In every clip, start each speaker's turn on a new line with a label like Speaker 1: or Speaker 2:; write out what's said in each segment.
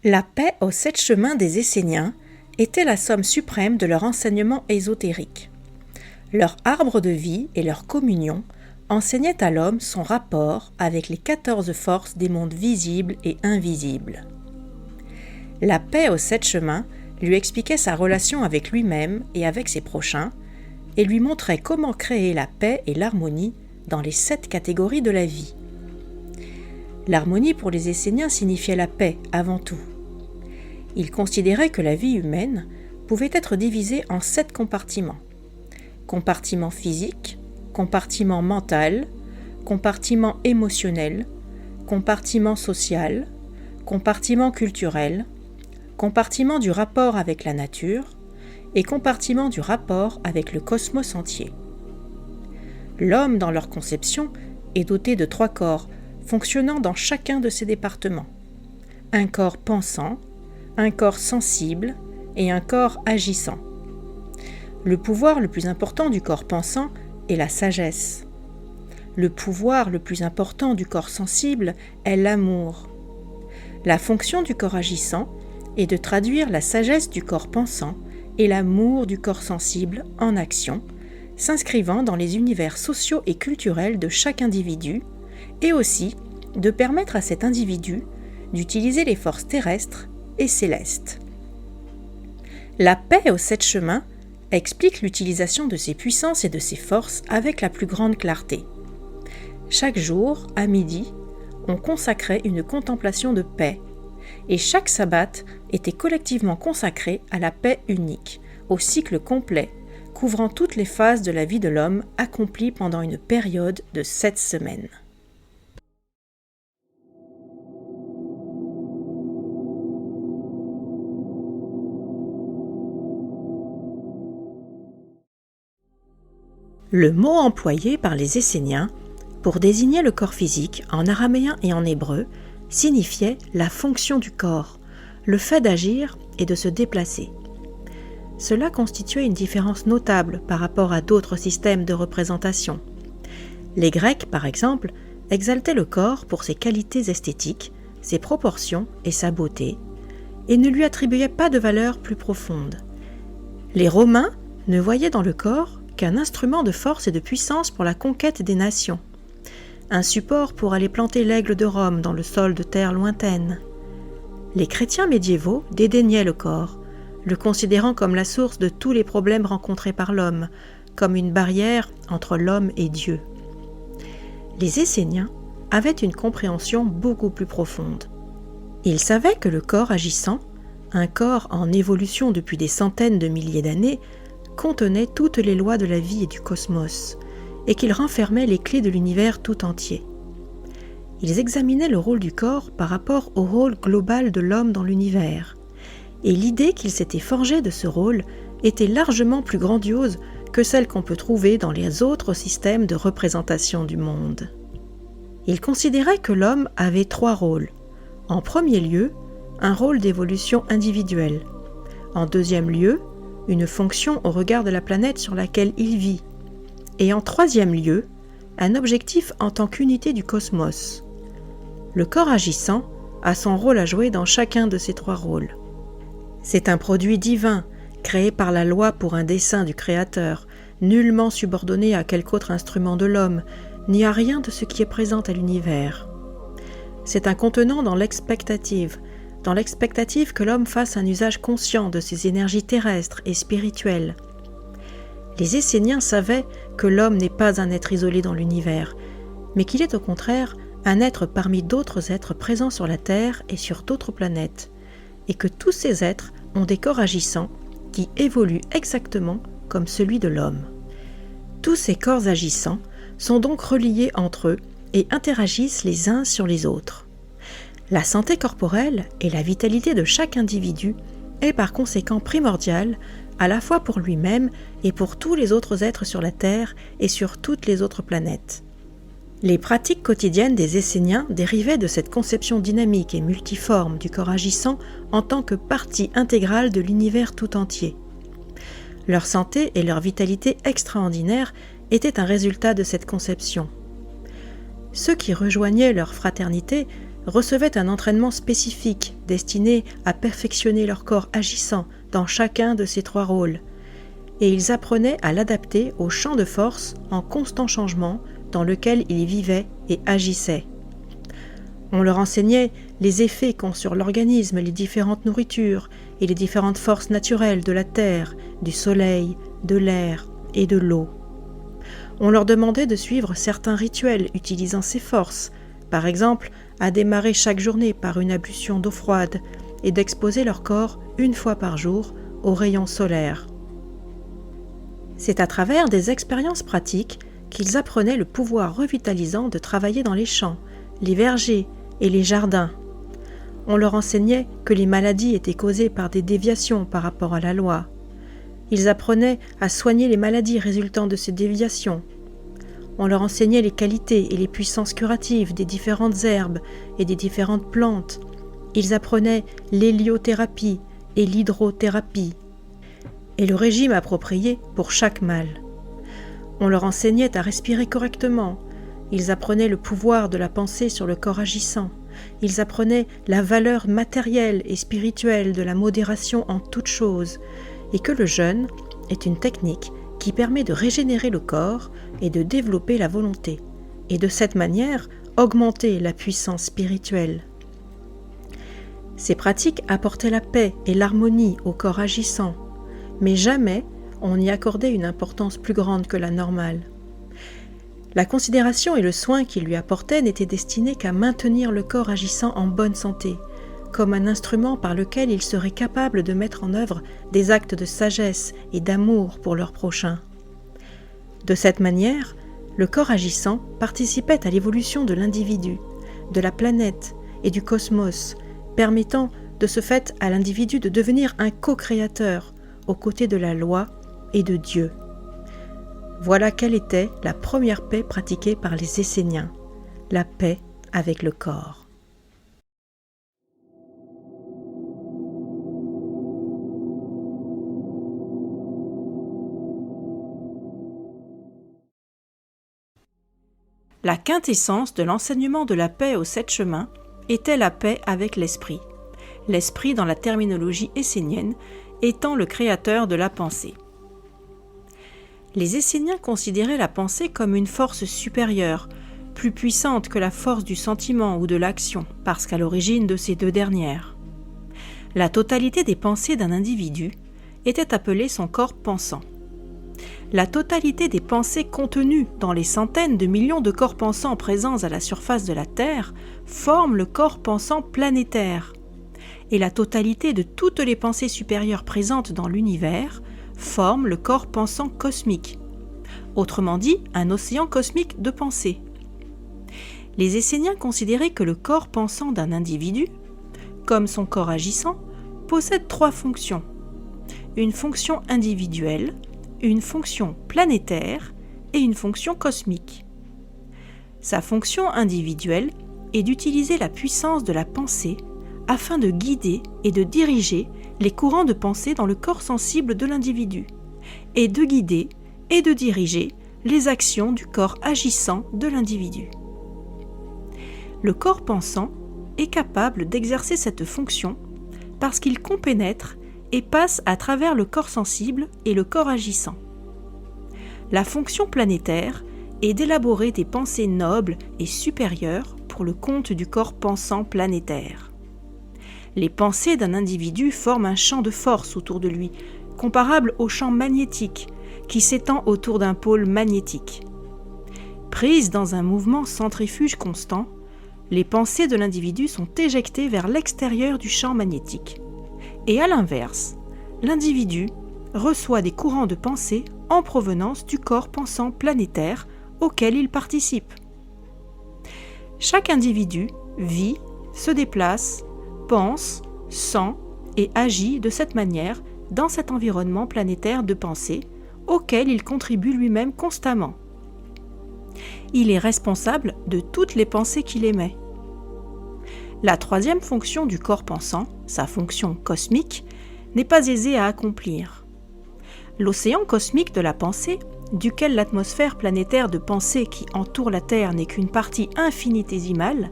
Speaker 1: La paix aux 7 chemins des Esséniens était la somme suprême de leur enseignement ésotérique. Leur arbre de vie et leur communion enseignaient à l'homme son rapport avec les 14 forces des mondes visibles et invisibles. La paix aux 7 chemins lui expliquait sa relation avec lui-même et avec ses prochains, et lui montrait comment créer la paix et l'harmonie dans les 7 catégories de la vie. L'harmonie pour les Esséniens signifiait la paix avant tout. Ils considéraient que la vie humaine pouvait être divisée en 7 compartiments. Compartiment physique, compartiment mental, compartiment émotionnel, compartiment social, compartiment culturel, compartiment du rapport avec la nature et compartiment du rapport avec le cosmos entier. L'homme, dans leur conception, est doté de 3 corps fonctionnant dans chacun de ces départements. Un corps pensant, un corps sensible et un corps agissant. Le pouvoir le plus important du corps pensant est la sagesse. Le pouvoir le plus important du corps sensible est l'amour. La fonction du corps agissant est de traduire la sagesse du corps pensant et l'amour du corps sensible en action, s'inscrivant dans les univers sociaux et culturels de chaque individu, et aussi de permettre à cet individu d'utiliser les forces terrestres et célestes. La paix aux 7 chemins explique l'utilisation de ces puissances et de ces forces avec la plus grande clarté. Chaque jour, à midi, on consacrait une contemplation de paix, et chaque sabbat était collectivement consacré à la paix unique, au cycle complet, couvrant toutes les phases de la vie de l'homme accomplie pendant une période de 7 semaines. Le mot employé par les Esséniens pour désigner le corps physique en araméen et en hébreu signifiait la fonction du corps, le fait d'agir et de se déplacer. Cela constituait une différence notable par rapport à d'autres systèmes de représentation. Les Grecs, par exemple, exaltaient le corps pour ses qualités esthétiques, ses proportions et sa beauté, et ne lui attribuaient pas de valeur plus profonde. Les Romains ne voyaient dans le corps qu'un instrument de force et de puissance pour la conquête des nations, un support pour aller planter l'aigle de Rome dans le sol de terre lointaine. Les chrétiens médiévaux dédaignaient le corps, le considérant comme la source de tous les problèmes rencontrés par l'homme, comme une barrière entre l'homme et Dieu. Les Esséniens avaient une compréhension beaucoup plus profonde. Ils savaient que le corps agissant, un corps en évolution depuis des centaines de milliers d'années, contenait toutes les lois de la vie et du cosmos, et qu'il renfermait les clés de l'univers tout entier. Ils examinaient le rôle du corps par rapport au rôle global de l'homme dans l'univers, et l'idée qu'ils s'étaient forgée de ce rôle était largement plus grandiose que celle qu'on peut trouver dans les autres systèmes de représentation du monde. Ils considéraient que l'homme avait 3 rôles. En premier lieu, un rôle d'évolution individuelle. En deuxième lieu, une fonction au regard de la planète sur laquelle il vit. Et en troisième lieu, un objectif en tant qu'unité du cosmos. Le corps agissant a son rôle à jouer dans chacun de ces 3 rôles. C'est un produit divin, créé par la loi pour un dessein du Créateur, nullement subordonné à quelque autre instrument de l'homme, ni à rien de ce qui est présent à l'univers. C'est un contenant dans l'expectative que l'homme fasse un usage conscient de ses énergies terrestres et spirituelles. Les Esséniens savaient que l'homme n'est pas un être isolé dans l'univers, mais qu'il est au contraire un être parmi d'autres êtres présents sur la Terre et sur d'autres planètes, et que tous ces êtres ont des corps agissants qui évoluent exactement comme celui de l'homme. Tous ces corps agissants sont donc reliés entre eux et interagissent les uns sur les autres. La santé corporelle et la vitalité de chaque individu est par conséquent primordiale à la fois pour lui-même et pour tous les autres êtres sur la Terre et sur toutes les autres planètes. Les pratiques quotidiennes des Esséniens dérivaient de cette conception dynamique et multiforme du corps agissant en tant que partie intégrale de l'univers tout entier. Leur santé et leur vitalité extraordinaire étaient un résultat de cette conception. Ceux qui rejoignaient leur fraternité recevaient un entraînement spécifique destiné à perfectionner leur corps agissant dans chacun de ces 3 rôles, et ils apprenaient à l'adapter au champ de force en constant changement dans lequel ils vivaient et agissaient. On leur enseignait les effets qu'ont sur l'organisme les différentes nourritures et les différentes forces naturelles de la terre, du soleil, de l'air et de l'eau. On leur demandait de suivre certains rituels utilisant ces forces, par exemple à démarrer chaque journée par une ablution d'eau froide et d'exposer leur corps 1 fois par jour aux rayons solaires. C'est à travers des expériences pratiques qu'ils apprenaient le pouvoir revitalisant de travailler dans les champs, les vergers et les jardins. On leur enseignait que les maladies étaient causées par des déviations par rapport à la loi. Ils apprenaient à soigner les maladies résultant de ces déviations. On leur enseignait les qualités et les puissances curatives des différentes herbes et des différentes plantes. Ils apprenaient l'héliothérapie et l'hydrothérapie et le régime approprié pour chaque mal. On leur enseignait à respirer correctement. Ils apprenaient le pouvoir de la pensée sur le corps agissant. Ils apprenaient la valeur matérielle et spirituelle de la modération en toutes choses, et que le jeûne est une technique qui permet de régénérer le corps et de développer la volonté, et de cette manière augmenter la puissance spirituelle. Ces pratiques apportaient la paix et l'harmonie au corps agissant, mais jamais on y accordait une importance plus grande que la normale. La considération et le soin qu'il lui apportait n'étaient destinés qu'à maintenir le corps agissant en bonne santé, comme un instrument par lequel il serait capable de mettre en œuvre des actes de sagesse et d'amour pour leur prochain. De cette manière, le corps agissant participait à l'évolution de l'individu, de la planète et du cosmos, permettant de ce fait à l'individu de devenir un co-créateur aux côtés de la loi et de Dieu. Voilà quelle était la première paix pratiquée par les Esséniens, la paix avec le corps. La quintessence de l'enseignement de la paix aux 7 chemins était la paix avec l'esprit. L'esprit, dans la terminologie essénienne, étant le créateur de la pensée. Les Esséniens considéraient la pensée comme une force supérieure, plus puissante que la force du sentiment ou de l'action, parce qu'à l'origine de ces 2 dernières. La totalité des pensées d'un individu était appelée son corps pensant. La totalité des pensées contenues dans les centaines de millions de corps pensants présents à la surface de la Terre forment le corps pensant planétaire. Et la totalité de toutes les pensées supérieures présentes dans l'univers forme le corps pensant cosmique, autrement dit un océan cosmique de pensée. Les Esséniens considéraient que le corps pensant d'un individu, comme son corps agissant, possède 3 fonctions. Une fonction individuelle, une fonction planétaire et une fonction cosmique. Sa fonction individuelle est d'utiliser la puissance de la pensée afin de guider et de diriger les courants de pensée dans le corps sensible de l'individu, et de guider et de diriger les actions du corps agissant de l'individu. Le corps pensant est capable d'exercer cette fonction parce qu'il compénètre et passe à travers le corps sensible et le corps agissant. La fonction planétaire est d'élaborer des pensées nobles et supérieures pour le compte du corps pensant planétaire. Les pensées d'un individu forment un champ de force autour de lui, comparable au champ magnétique qui s'étend autour d'un pôle magnétique. Prises dans un mouvement centrifuge constant, les pensées de l'individu sont éjectées vers l'extérieur du champ magnétique. Et à l'inverse, l'individu reçoit des courants de pensée en provenance du corps pensant planétaire auquel il participe. Chaque individu vit, se déplace, pense, sent et agit de cette manière dans cet environnement planétaire de pensée auquel il contribue lui-même constamment. Il est responsable de toutes les pensées qu'il émet. La 3e fonction du corps pensant, sa fonction cosmique, n'est pas aisée à accomplir. L'océan cosmique de la pensée, duquel l'atmosphère planétaire de pensée qui entoure la Terre n'est qu'une partie infinitésimale,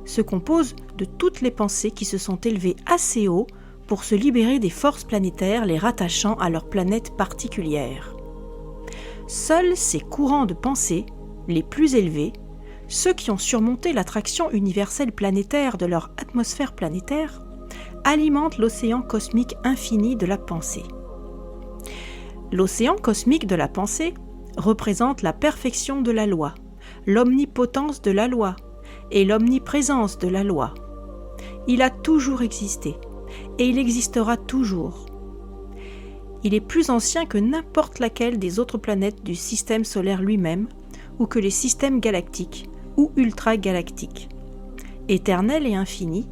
Speaker 1: se compose de toutes les pensées qui se sont élevées assez haut pour se libérer des forces planétaires les rattachant à leur planète particulière. Seuls ces courants de pensée, les plus élevés, ceux qui ont surmonté l'attraction universelle planétaire de leur atmosphère planétaire, alimentent l'océan cosmique infini de la pensée. L'océan cosmique de la pensée représente la perfection de la loi, l'omnipotence de la loi et l'omniprésence de la loi. Il a toujours existé et il existera toujours. Il est plus ancien que n'importe laquelle des autres planètes du système solaire lui-même ou que les systèmes galactiques ou ultragalactiques. Éternel et infini,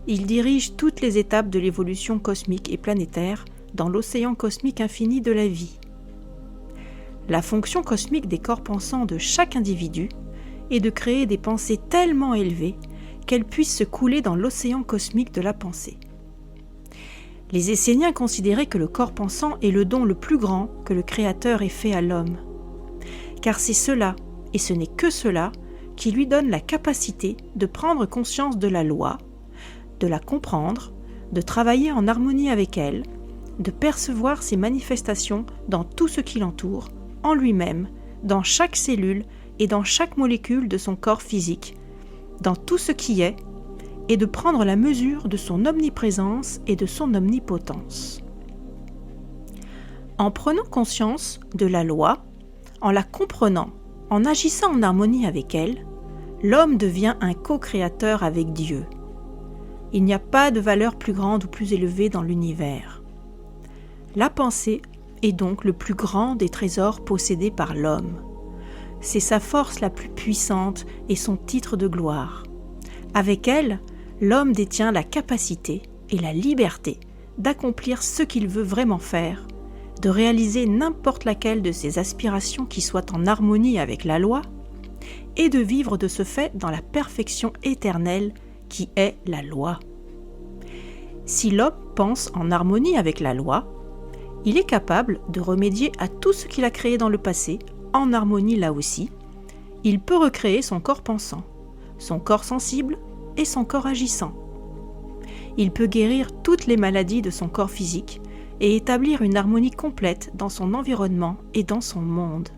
Speaker 1: il dirige toutes les étapes de l'évolution cosmique et planétaire dans l'océan cosmique infini de la vie. La fonction cosmique des corps pensants de chaque individu est de créer des pensées tellement élevées qu'elles puissent se couler dans l'océan cosmique de la pensée. Les Esséniens considéraient que le corps pensant est le don le plus grand que le Créateur ait fait à l'homme. Car c'est cela, et ce n'est que cela, qui lui donne la capacité de prendre conscience de la loi, de la comprendre, de travailler en harmonie avec elle, de percevoir ses manifestations dans tout ce qui l'entoure, en lui-même, dans chaque cellule et dans chaque molécule de son corps physique, dans tout ce qui est, et de prendre la mesure de son omniprésence et de son omnipotence. En prenant conscience de la loi, en la comprenant, en agissant en harmonie avec elle, l'homme devient un co-créateur avec Dieu. Il n'y a pas de valeur plus grande ou plus élevée dans l'univers. La pensée est donc le plus grand des trésors possédés par l'homme. C'est sa force la plus puissante et son titre de gloire. Avec elle, l'homme détient la capacité et la liberté d'accomplir ce qu'il veut vraiment faire, de réaliser n'importe laquelle de ses aspirations qui soit en harmonie avec la loi, et de vivre de ce fait dans la perfection éternelle qui est la loi. Si l'homme pense en harmonie avec la loi, il est capable de remédier à tout ce qu'il a créé dans le passé, en harmonie là aussi. Il peut recréer son corps pensant, son corps sensible et son corps agissant. Il peut guérir toutes les maladies de son corps physique et établir une harmonie complète dans son environnement et dans son monde.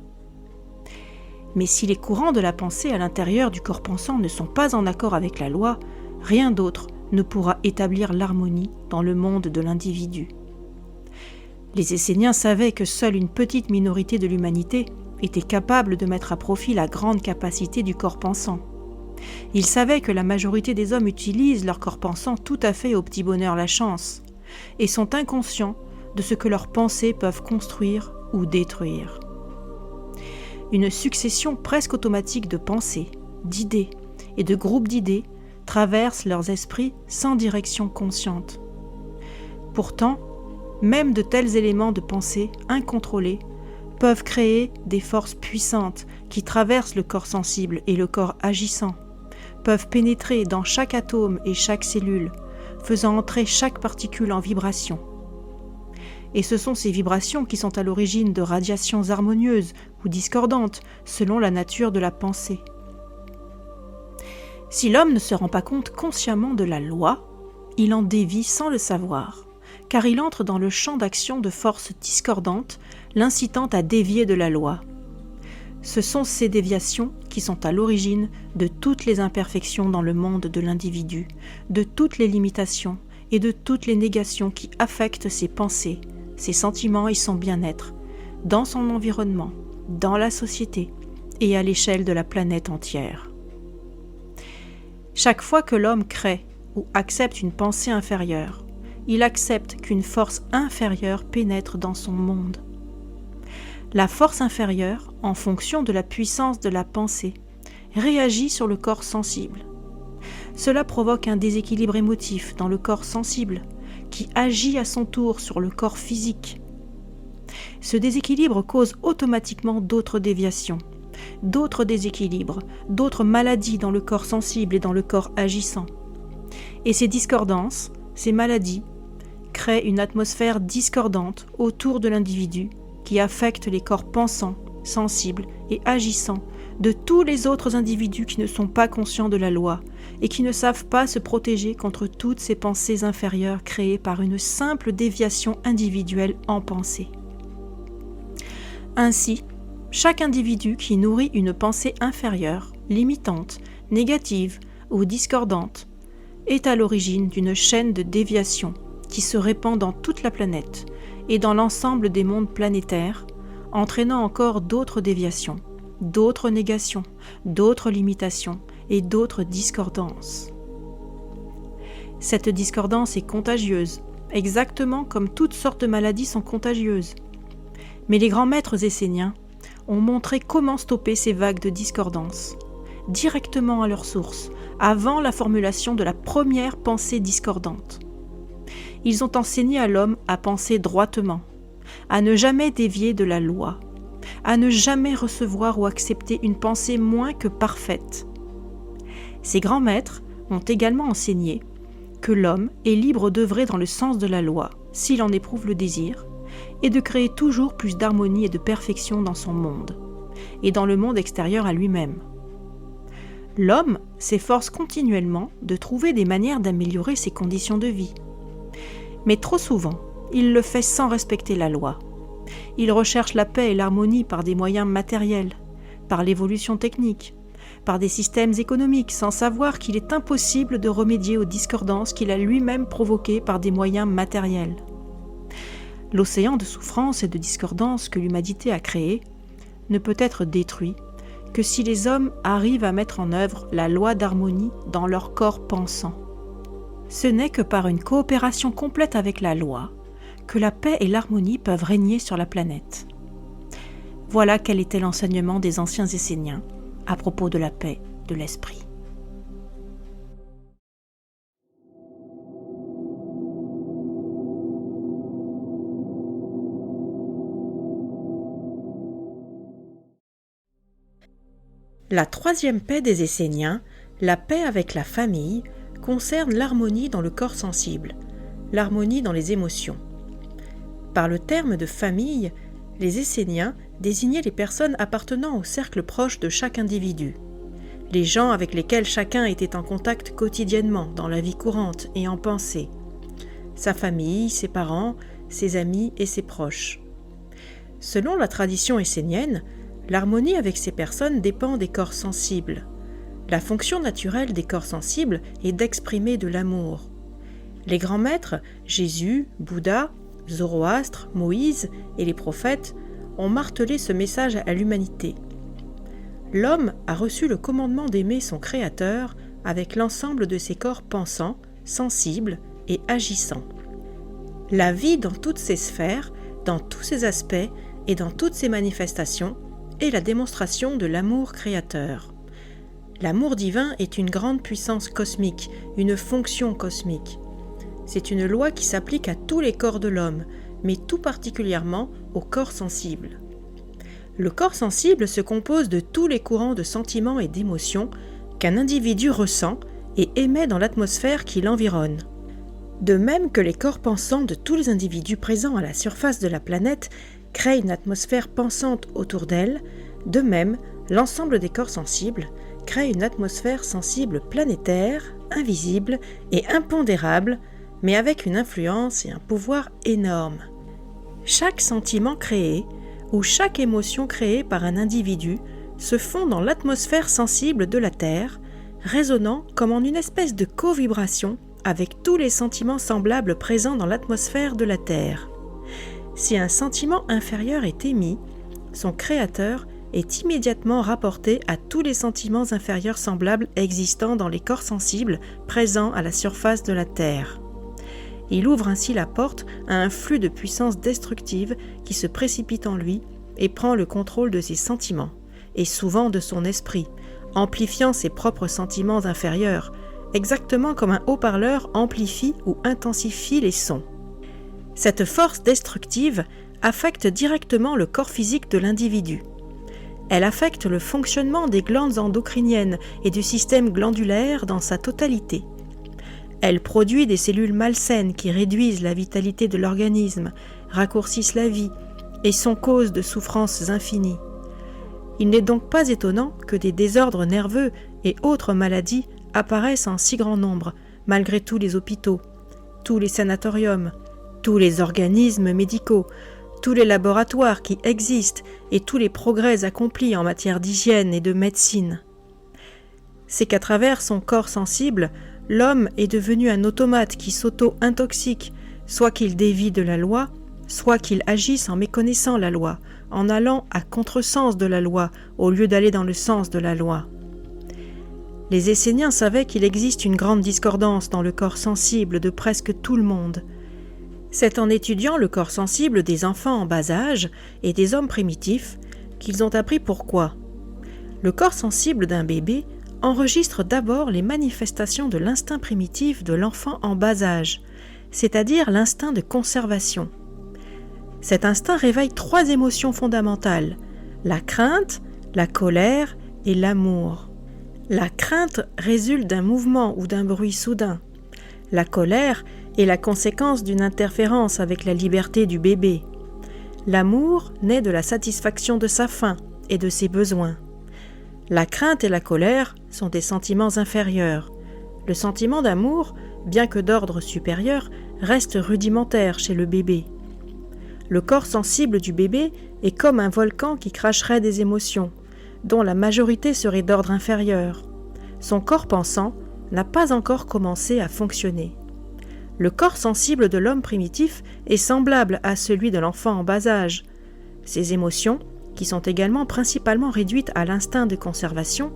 Speaker 1: Mais si les courants de la pensée à l'intérieur du corps pensant ne sont pas en accord avec la loi, rien d'autre ne pourra établir l'harmonie dans le monde de l'individu. Les Esséniens savaient que seule une petite minorité de l'humanité était capable de mettre à profit la grande capacité du corps pensant. Ils savaient que la majorité des hommes utilisent leur corps pensant tout à fait au petit bonheur la chance et sont inconscients de ce que leurs pensées peuvent construire ou détruire. Une succession presque automatique de pensées, d'idées et de groupes d'idées traverse leurs esprits sans direction consciente. Pourtant, même de tels éléments de pensée incontrôlés peuvent créer des forces puissantes qui traversent le corps sensible et le corps agissant, peuvent pénétrer dans chaque atome et chaque cellule, faisant entrer chaque particule en vibration. Et ce sont ces vibrations qui sont à l'origine de radiations harmonieuses ou discordantes selon la nature de la pensée. Si l'homme ne se rend pas compte consciemment de la loi, il en dévie sans le savoir, car il entre dans le champ d'action de forces discordantes, l'incitant à dévier de la loi. Ce sont ces déviations qui sont à l'origine de toutes les imperfections dans le monde de l'individu, de toutes les limitations et de toutes les négations qui affectent ses pensées, ses sentiments et son bien-être, dans son environnement, dans la société et à l'échelle de la planète entière. Chaque fois que l'homme crée ou accepte une pensée inférieure, il accepte qu'une force inférieure pénètre dans son monde. La force inférieure, en fonction de la puissance de la pensée, réagit sur le corps sensible. Cela provoque un déséquilibre émotif dans le corps sensible, qui agit à son tour sur le corps physique. Ce déséquilibre cause automatiquement d'autres déviations, d'autres déséquilibres, d'autres maladies dans le corps sensible et dans le corps agissant. Et ces discordances, ces maladies, créent une atmosphère discordante autour de l'individu qui affecte les corps pensants, sensibles et agissants de tous les autres individus qui ne sont pas conscients de la loi et qui ne savent pas se protéger contre toutes ces pensées inférieures créées par une simple déviation individuelle en pensée. Ainsi, chaque individu qui nourrit une pensée inférieure, limitante, négative ou discordante est à l'origine d'une chaîne de déviation qui se répand dans toute la planète et dans l'ensemble des mondes planétaires, entraînant encore d'autres déviations, d'autres négations, d'autres limitations et d'autres discordances. Cette discordance est contagieuse, exactement comme toutes sortes de maladies sont contagieuses. Mais les grands maîtres esséniens ont montré comment stopper ces vagues de discordance, directement à leur source, avant la formulation de la première pensée discordante. Ils ont enseigné à l'homme à penser droitement, à ne jamais dévier de la loi, à ne jamais recevoir ou accepter une pensée moins que parfaite. Ces grands maîtres ont également enseigné que l'homme est libre d'œuvrer dans le sens de la loi, s'il en éprouve le désir, et de créer toujours plus d'harmonie et de perfection dans son monde, et dans le monde extérieur à lui-même. L'homme s'efforce continuellement de trouver des manières d'améliorer ses conditions de vie. Mais trop souvent, il le fait sans respecter la loi. Il recherche la paix et l'harmonie par des moyens matériels, par l'évolution technique, par des systèmes économiques, sans savoir qu'il est impossible de remédier aux discordances qu'il a lui-même provoquées par des moyens matériels. L'océan de souffrance et de discordance que l'humanité a créé ne peut être détruit que si les hommes arrivent à mettre en œuvre la loi d'harmonie dans leur corps pensant. Ce n'est que par une coopération complète avec la loi que la paix et l'harmonie peuvent régner sur la planète. Voilà quel était l'enseignement des anciens Esséniens à propos de la paix de l'esprit. La troisième paix des Esséniens, la paix avec la famille, concerne l'harmonie dans le corps sensible, l'harmonie dans les émotions. Par le terme de famille, les Esséniens désignaient les personnes appartenant au cercle proche de chaque individu, les gens avec lesquels chacun était en contact quotidiennement dans la vie courante et en pensée, sa famille, ses parents, ses amis et ses proches. Selon la tradition essénienne, l'harmonie avec ces personnes dépend des corps sensibles. La fonction naturelle des corps sensibles est d'exprimer de l'amour. Les grands maîtres, Jésus, Bouddha, Zoroastre, Moïse et les prophètes ont martelé ce message à l'humanité. L'homme a reçu le commandement d'aimer son Créateur avec l'ensemble de ses corps pensants, sensibles et agissants. La vie dans toutes ses sphères, dans tous ses aspects et dans toutes ses manifestations est la démonstration de l'amour créateur. L'amour divin est une grande puissance cosmique, une fonction cosmique. C'est une loi qui s'applique à tous les corps de l'homme, mais tout particulièrement au corps sensible. Le corps sensible se compose de tous les courants de sentiments et d'émotions qu'un individu ressent et émet dans l'atmosphère qui l'environne. De même que les corps pensants de tous les individus présents à la surface de la planète créent une atmosphère pensante autour d'elle, de même, l'ensemble des corps sensibles crée une atmosphère sensible planétaire, invisible et impondérable, mais avec une influence et un pouvoir énormes. Chaque sentiment créé ou chaque émotion créée par un individu se fond dans l'atmosphère sensible de la Terre, résonnant comme en une espèce de co-vibration avec tous les sentiments semblables présents dans l'atmosphère de la Terre. Si un sentiment inférieur est émis, son créateur est immédiatement rapporté à tous les sentiments inférieurs semblables existant dans les corps sensibles présents à la surface de la Terre. Il ouvre ainsi la porte à un flux de puissance destructive qui se précipite en lui et prend le contrôle de ses sentiments, et souvent de son esprit, amplifiant ses propres sentiments inférieurs, exactement comme un haut-parleur amplifie ou intensifie les sons. Cette force destructive affecte directement le corps physique de l'individu. Elle affecte le fonctionnement des glandes endocriniennes et du système glandulaire dans sa totalité. Elle produit des cellules malsaines qui réduisent la vitalité de l'organisme, raccourcissent la vie et sont cause de souffrances infinies. Il n'est donc pas étonnant que des désordres nerveux et autres maladies apparaissent en si grand nombre, malgré tous les hôpitaux, tous les sanatoriums, tous les organismes médicaux, tous les laboratoires qui existent et tous les progrès accomplis en matière d'hygiène et de médecine. C'est qu'à travers son corps sensible, l'homme est devenu un automate qui s'auto-intoxique, soit qu'il dévie de la loi, soit qu'il agisse en méconnaissant la loi, en allant à contresens de la loi au lieu d'aller dans le sens de la loi. Les Esséniens savaient qu'il existe une grande discordance dans le corps sensible de presque tout le monde. C'est en étudiant le corps sensible des enfants en bas âge et des hommes primitifs qu'ils ont appris pourquoi. Le corps sensible d'un bébé enregistre d'abord les manifestations de l'instinct primitif de l'enfant en bas âge, c'est-à-dire l'instinct de conservation. Cet instinct réveille 3 émotions fondamentales, la crainte, la colère et l'amour. La crainte résulte d'un mouvement ou d'un bruit soudain. La colère est la conséquence d'une interférence avec la liberté du bébé. L'amour naît de la satisfaction de sa faim et de ses besoins. La crainte et la colère sont des sentiments inférieurs. Le sentiment d'amour, bien que d'ordre supérieur, reste rudimentaire chez le bébé. Le corps sensible du bébé est comme un volcan qui cracherait des émotions, dont la majorité serait d'ordre inférieur. Son corps pensant n'a pas encore commencé à fonctionner. Le corps sensible de l'homme primitif est semblable à celui de l'enfant en bas âge. Ses émotions, qui sont également principalement réduites à l'instinct de conservation,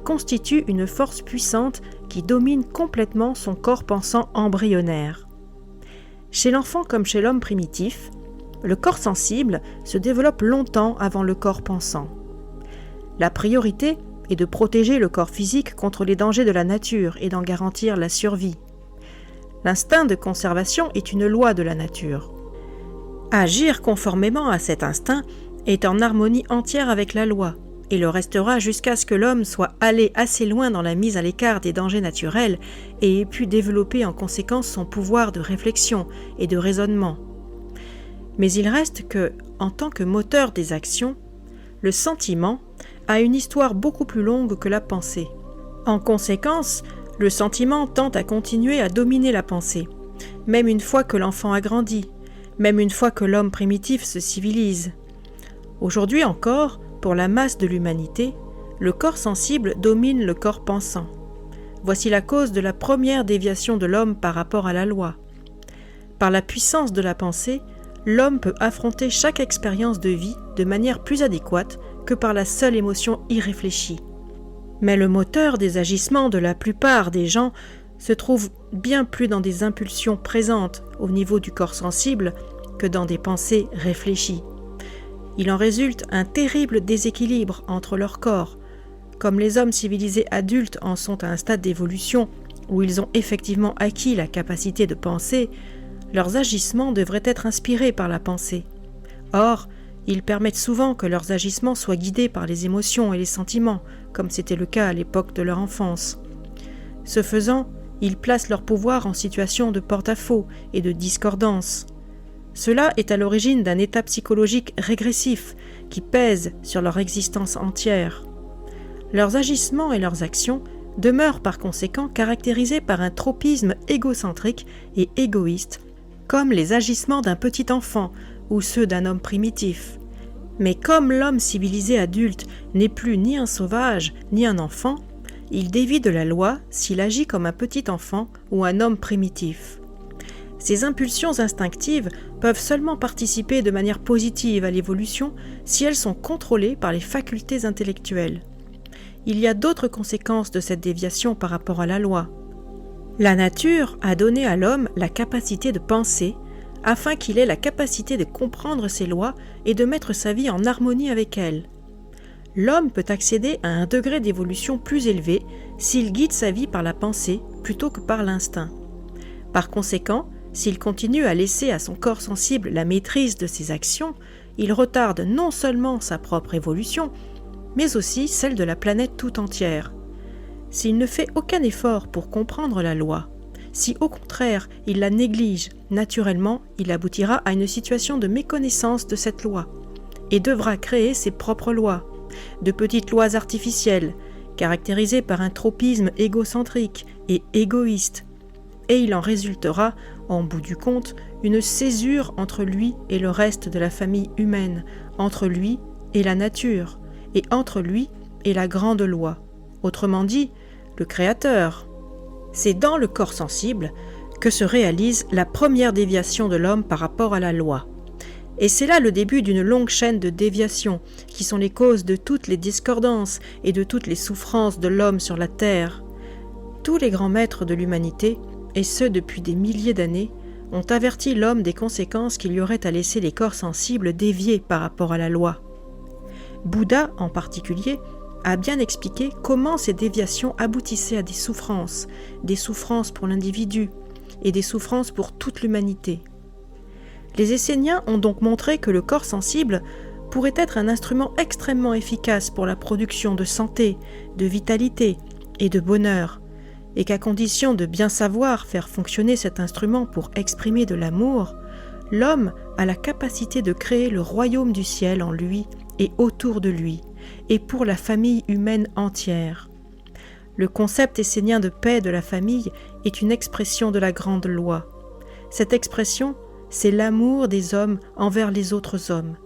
Speaker 1: constituent une force puissante qui domine complètement son corps pensant embryonnaire. Chez l'enfant comme chez l'homme primitif, le corps sensible se développe longtemps avant le corps pensant. La priorité est de protéger le corps physique contre les dangers de la nature et d'en garantir la survie. L'instinct de conservation est une loi de la nature. Agir conformément à cet instinct est en harmonie entière avec la loi, et le restera jusqu'à ce que l'homme soit allé assez loin dans la mise à l'écart des dangers naturels et ait pu développer en conséquence son pouvoir de réflexion et de raisonnement. Mais il reste que, en tant que moteur des actions, le sentiment a une histoire beaucoup plus longue que la pensée. En conséquence, le sentiment tend à continuer à dominer la pensée, même une fois que l'enfant a grandi, même une fois que l'homme primitif se civilise. Aujourd'hui encore, pour la masse de l'humanité, le corps sensible domine le corps pensant. Voici la cause de la première déviation de l'homme par rapport à la loi. Par la puissance de la pensée, l'homme peut affronter chaque expérience de vie de manière plus adéquate que par la seule émotion irréfléchie. Mais le moteur des agissements de la plupart des gens se trouve bien plus dans des impulsions présentes au niveau du corps sensible que dans des pensées réfléchies. Il en résulte un terrible déséquilibre entre leurs corps. Comme les hommes civilisés adultes en sont à un stade d'évolution où ils ont effectivement acquis la capacité de penser, leurs agissements devraient être inspirés par la pensée. Or, ils permettent souvent que leurs agissements soient guidés par les émotions et les sentiments, comme c'était le cas à l'époque de leur enfance. Ce faisant, ils placent leur pouvoir en situation de porte-à-faux et de discordance. Cela est à l'origine d'un état psychologique régressif qui pèse sur leur existence entière. Leurs agissements et leurs actions demeurent par conséquent caractérisés par un tropisme égocentrique et égoïste, comme les agissements d'un petit enfant ou ceux d'un homme primitif. Mais comme l'homme civilisé adulte n'est plus ni un sauvage ni un enfant, il dévie de la loi s'il agit comme un petit enfant ou un homme primitif. Ces impulsions instinctives peuvent seulement participer de manière positive à l'évolution si elles sont contrôlées par les facultés intellectuelles. Il y a d'autres conséquences de cette déviation par rapport à la loi. La nature a donné à l'homme la capacité de penser afin qu'il ait la capacité de comprendre ses lois et de mettre sa vie en harmonie avec elles. L'homme peut accéder à un degré d'évolution plus élevé s'il guide sa vie par la pensée plutôt que par l'instinct. Par conséquent, s'il continue à laisser à son corps sensible la maîtrise de ses actions, il retarde non seulement sa propre évolution, mais aussi celle de la planète tout entière. S'il ne fait aucun effort pour comprendre la loi, si au contraire il la néglige, naturellement il aboutira à une situation de méconnaissance de cette loi et devra créer ses propres lois. de petites lois artificielles, caractérisées par un tropisme égocentrique et égoïste, et il en résultera, en bout du compte, une césure entre lui et le reste de la famille humaine, entre lui et la nature, et entre lui et la grande loi, autrement dit, le Créateur. C'est dans le corps sensible que se réalise la première déviation de l'homme par rapport à la loi. Et c'est là le début d'une longue chaîne de déviations qui sont les causes de toutes les discordances et de toutes les souffrances de l'homme sur la terre. Tous les grands maîtres de l'humanité, et ce depuis des milliers d'années, ont averti l'homme des conséquences qu'il y aurait à laisser les corps sensibles déviés par rapport à la loi. Bouddha, en particulier, a bien expliqué comment ces déviations aboutissaient à des souffrances pour l'individu et des souffrances pour toute l'humanité. Les Esséniens ont donc montré que le corps sensible pourrait être un instrument extrêmement efficace pour la production de santé, de vitalité et de bonheur, et qu'à condition de bien savoir faire fonctionner cet instrument pour exprimer de l'amour, l'homme a la capacité de créer le royaume du ciel en lui et autour de lui, et pour la famille humaine entière. Le concept essénien de paix de la famille est une expression de la grande loi. Cette expression, c'est l'amour des hommes envers les autres hommes,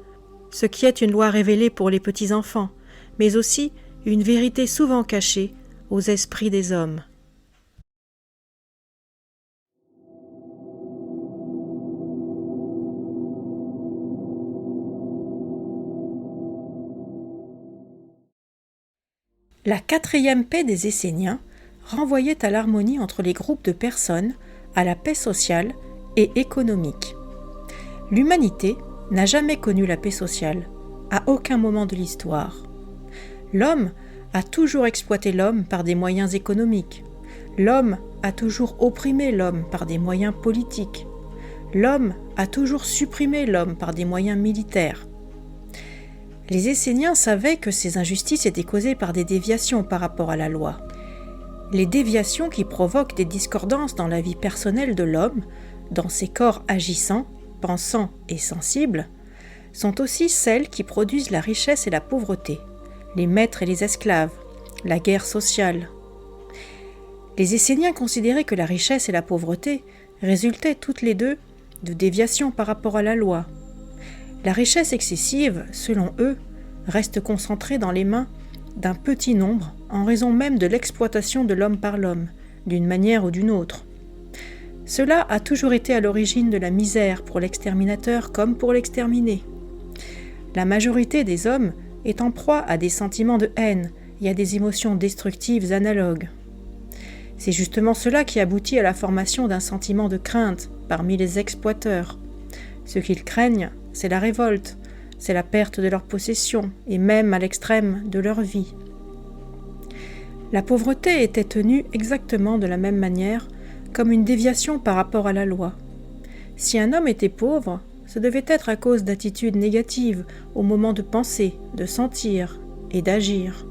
Speaker 1: ce qui est une loi révélée pour les petits-enfants, mais aussi une vérité souvent cachée aux esprits des hommes. La quatrième paix des Esséniens renvoyait à l'harmonie entre les groupes de personnes, à la paix sociale et économique. L'humanité n'a jamais connu la paix sociale, à aucun moment de l'histoire. L'homme a toujours exploité l'homme par des moyens économiques. L'homme a toujours opprimé l'homme par des moyens politiques. L'homme a toujours supprimé l'homme par des moyens militaires. Les Esséniens savaient que ces injustices étaient causées par des déviations par rapport à la loi. Les déviations qui provoquent des discordances dans la vie personnelle de l'homme, dans ses corps agissants, pensants et sensibles, sont aussi celles qui produisent la richesse et la pauvreté, les maîtres et les esclaves, la guerre sociale. Les Esséniens considéraient que la richesse et la pauvreté résultaient toutes les deux de déviations par rapport à la loi. La richesse excessive, selon eux, reste concentrée dans les mains d'un petit nombre en raison même de l'exploitation de l'homme par l'homme, d'une manière ou d'une autre. Cela a toujours été à l'origine de la misère pour l'exterminateur comme pour l'exterminé. La majorité des hommes est en proie à des sentiments de haine et à des émotions destructives analogues. C'est justement cela qui aboutit à la formation d'un sentiment de crainte parmi les exploiteurs. Ce qu'ils craignent, c'est la révolte, c'est la perte de leur possession et même à l'extrême de leur vie. La pauvreté était tenue exactement de la même manière comme une déviation par rapport à la loi. Si un homme était pauvre, ce devait être à cause d'attitudes négatives au moment de penser, de sentir et d'agir.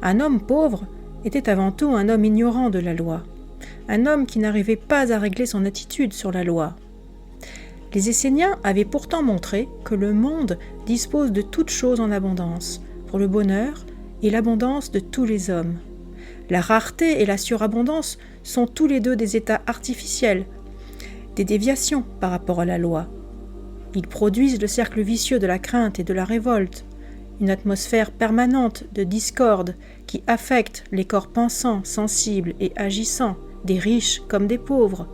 Speaker 1: Un homme pauvre était avant tout un homme ignorant de la loi, un homme qui n'arrivait pas à régler son attitude sur la loi. Les Esséniens avaient pourtant montré que le monde dispose de toutes choses en abondance, pour le bonheur et l'abondance de tous les hommes. La rareté et la surabondance sont tous les deux des états artificiels, des déviations par rapport à la loi. Ils produisent le cercle vicieux de la crainte et de la révolte, une atmosphère permanente de discorde qui affecte les corps pensants, sensibles et agissants, des riches comme des pauvres,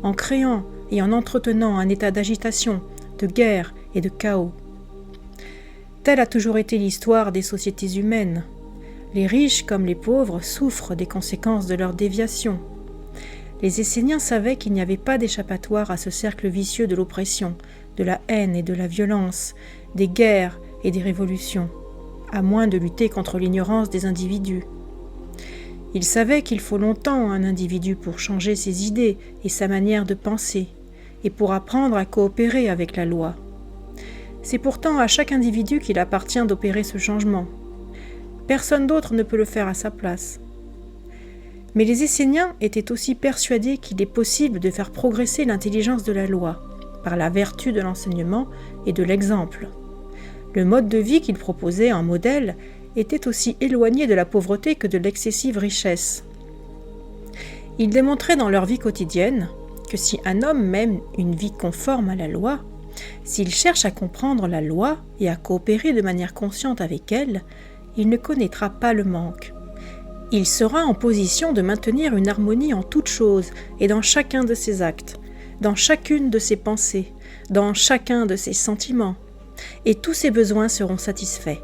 Speaker 1: en créant et en entretenant un état d'agitation, de guerre et de chaos. Telle a toujours été l'histoire des sociétés humaines. Les riches comme les pauvres souffrent des conséquences de leur déviation. Les Esséniens savaient qu'il n'y avait pas d'échappatoire à ce cercle vicieux de l'oppression, de la haine et de la violence, des guerres et des révolutions, à moins de lutter contre l'ignorance des individus. Ils savaient qu'il faut longtemps à un individu pour changer ses idées et sa manière de penser, et pour apprendre à coopérer avec la loi. C'est pourtant à chaque individu qu'il appartient d'opérer ce changement. Personne d'autre ne peut le faire à sa place. Mais les Esséniens étaient aussi persuadés qu'il est possible de faire progresser l'intelligence de la loi, par la vertu de l'enseignement et de l'exemple. Le mode de vie qu'ils proposaient en modèle était aussi éloigné de la pauvreté que de l'excessive richesse. Ils démontraient dans leur vie quotidienne que si un homme mène une vie conforme à la loi, s'il cherche à comprendre la loi et à coopérer de manière consciente avec elle, il ne connaîtra pas le manque. Il sera en position de maintenir une harmonie en toutes choses et dans chacun de ses actes, dans chacune de ses pensées, dans chacun de ses sentiments, et tous ses besoins seront satisfaits.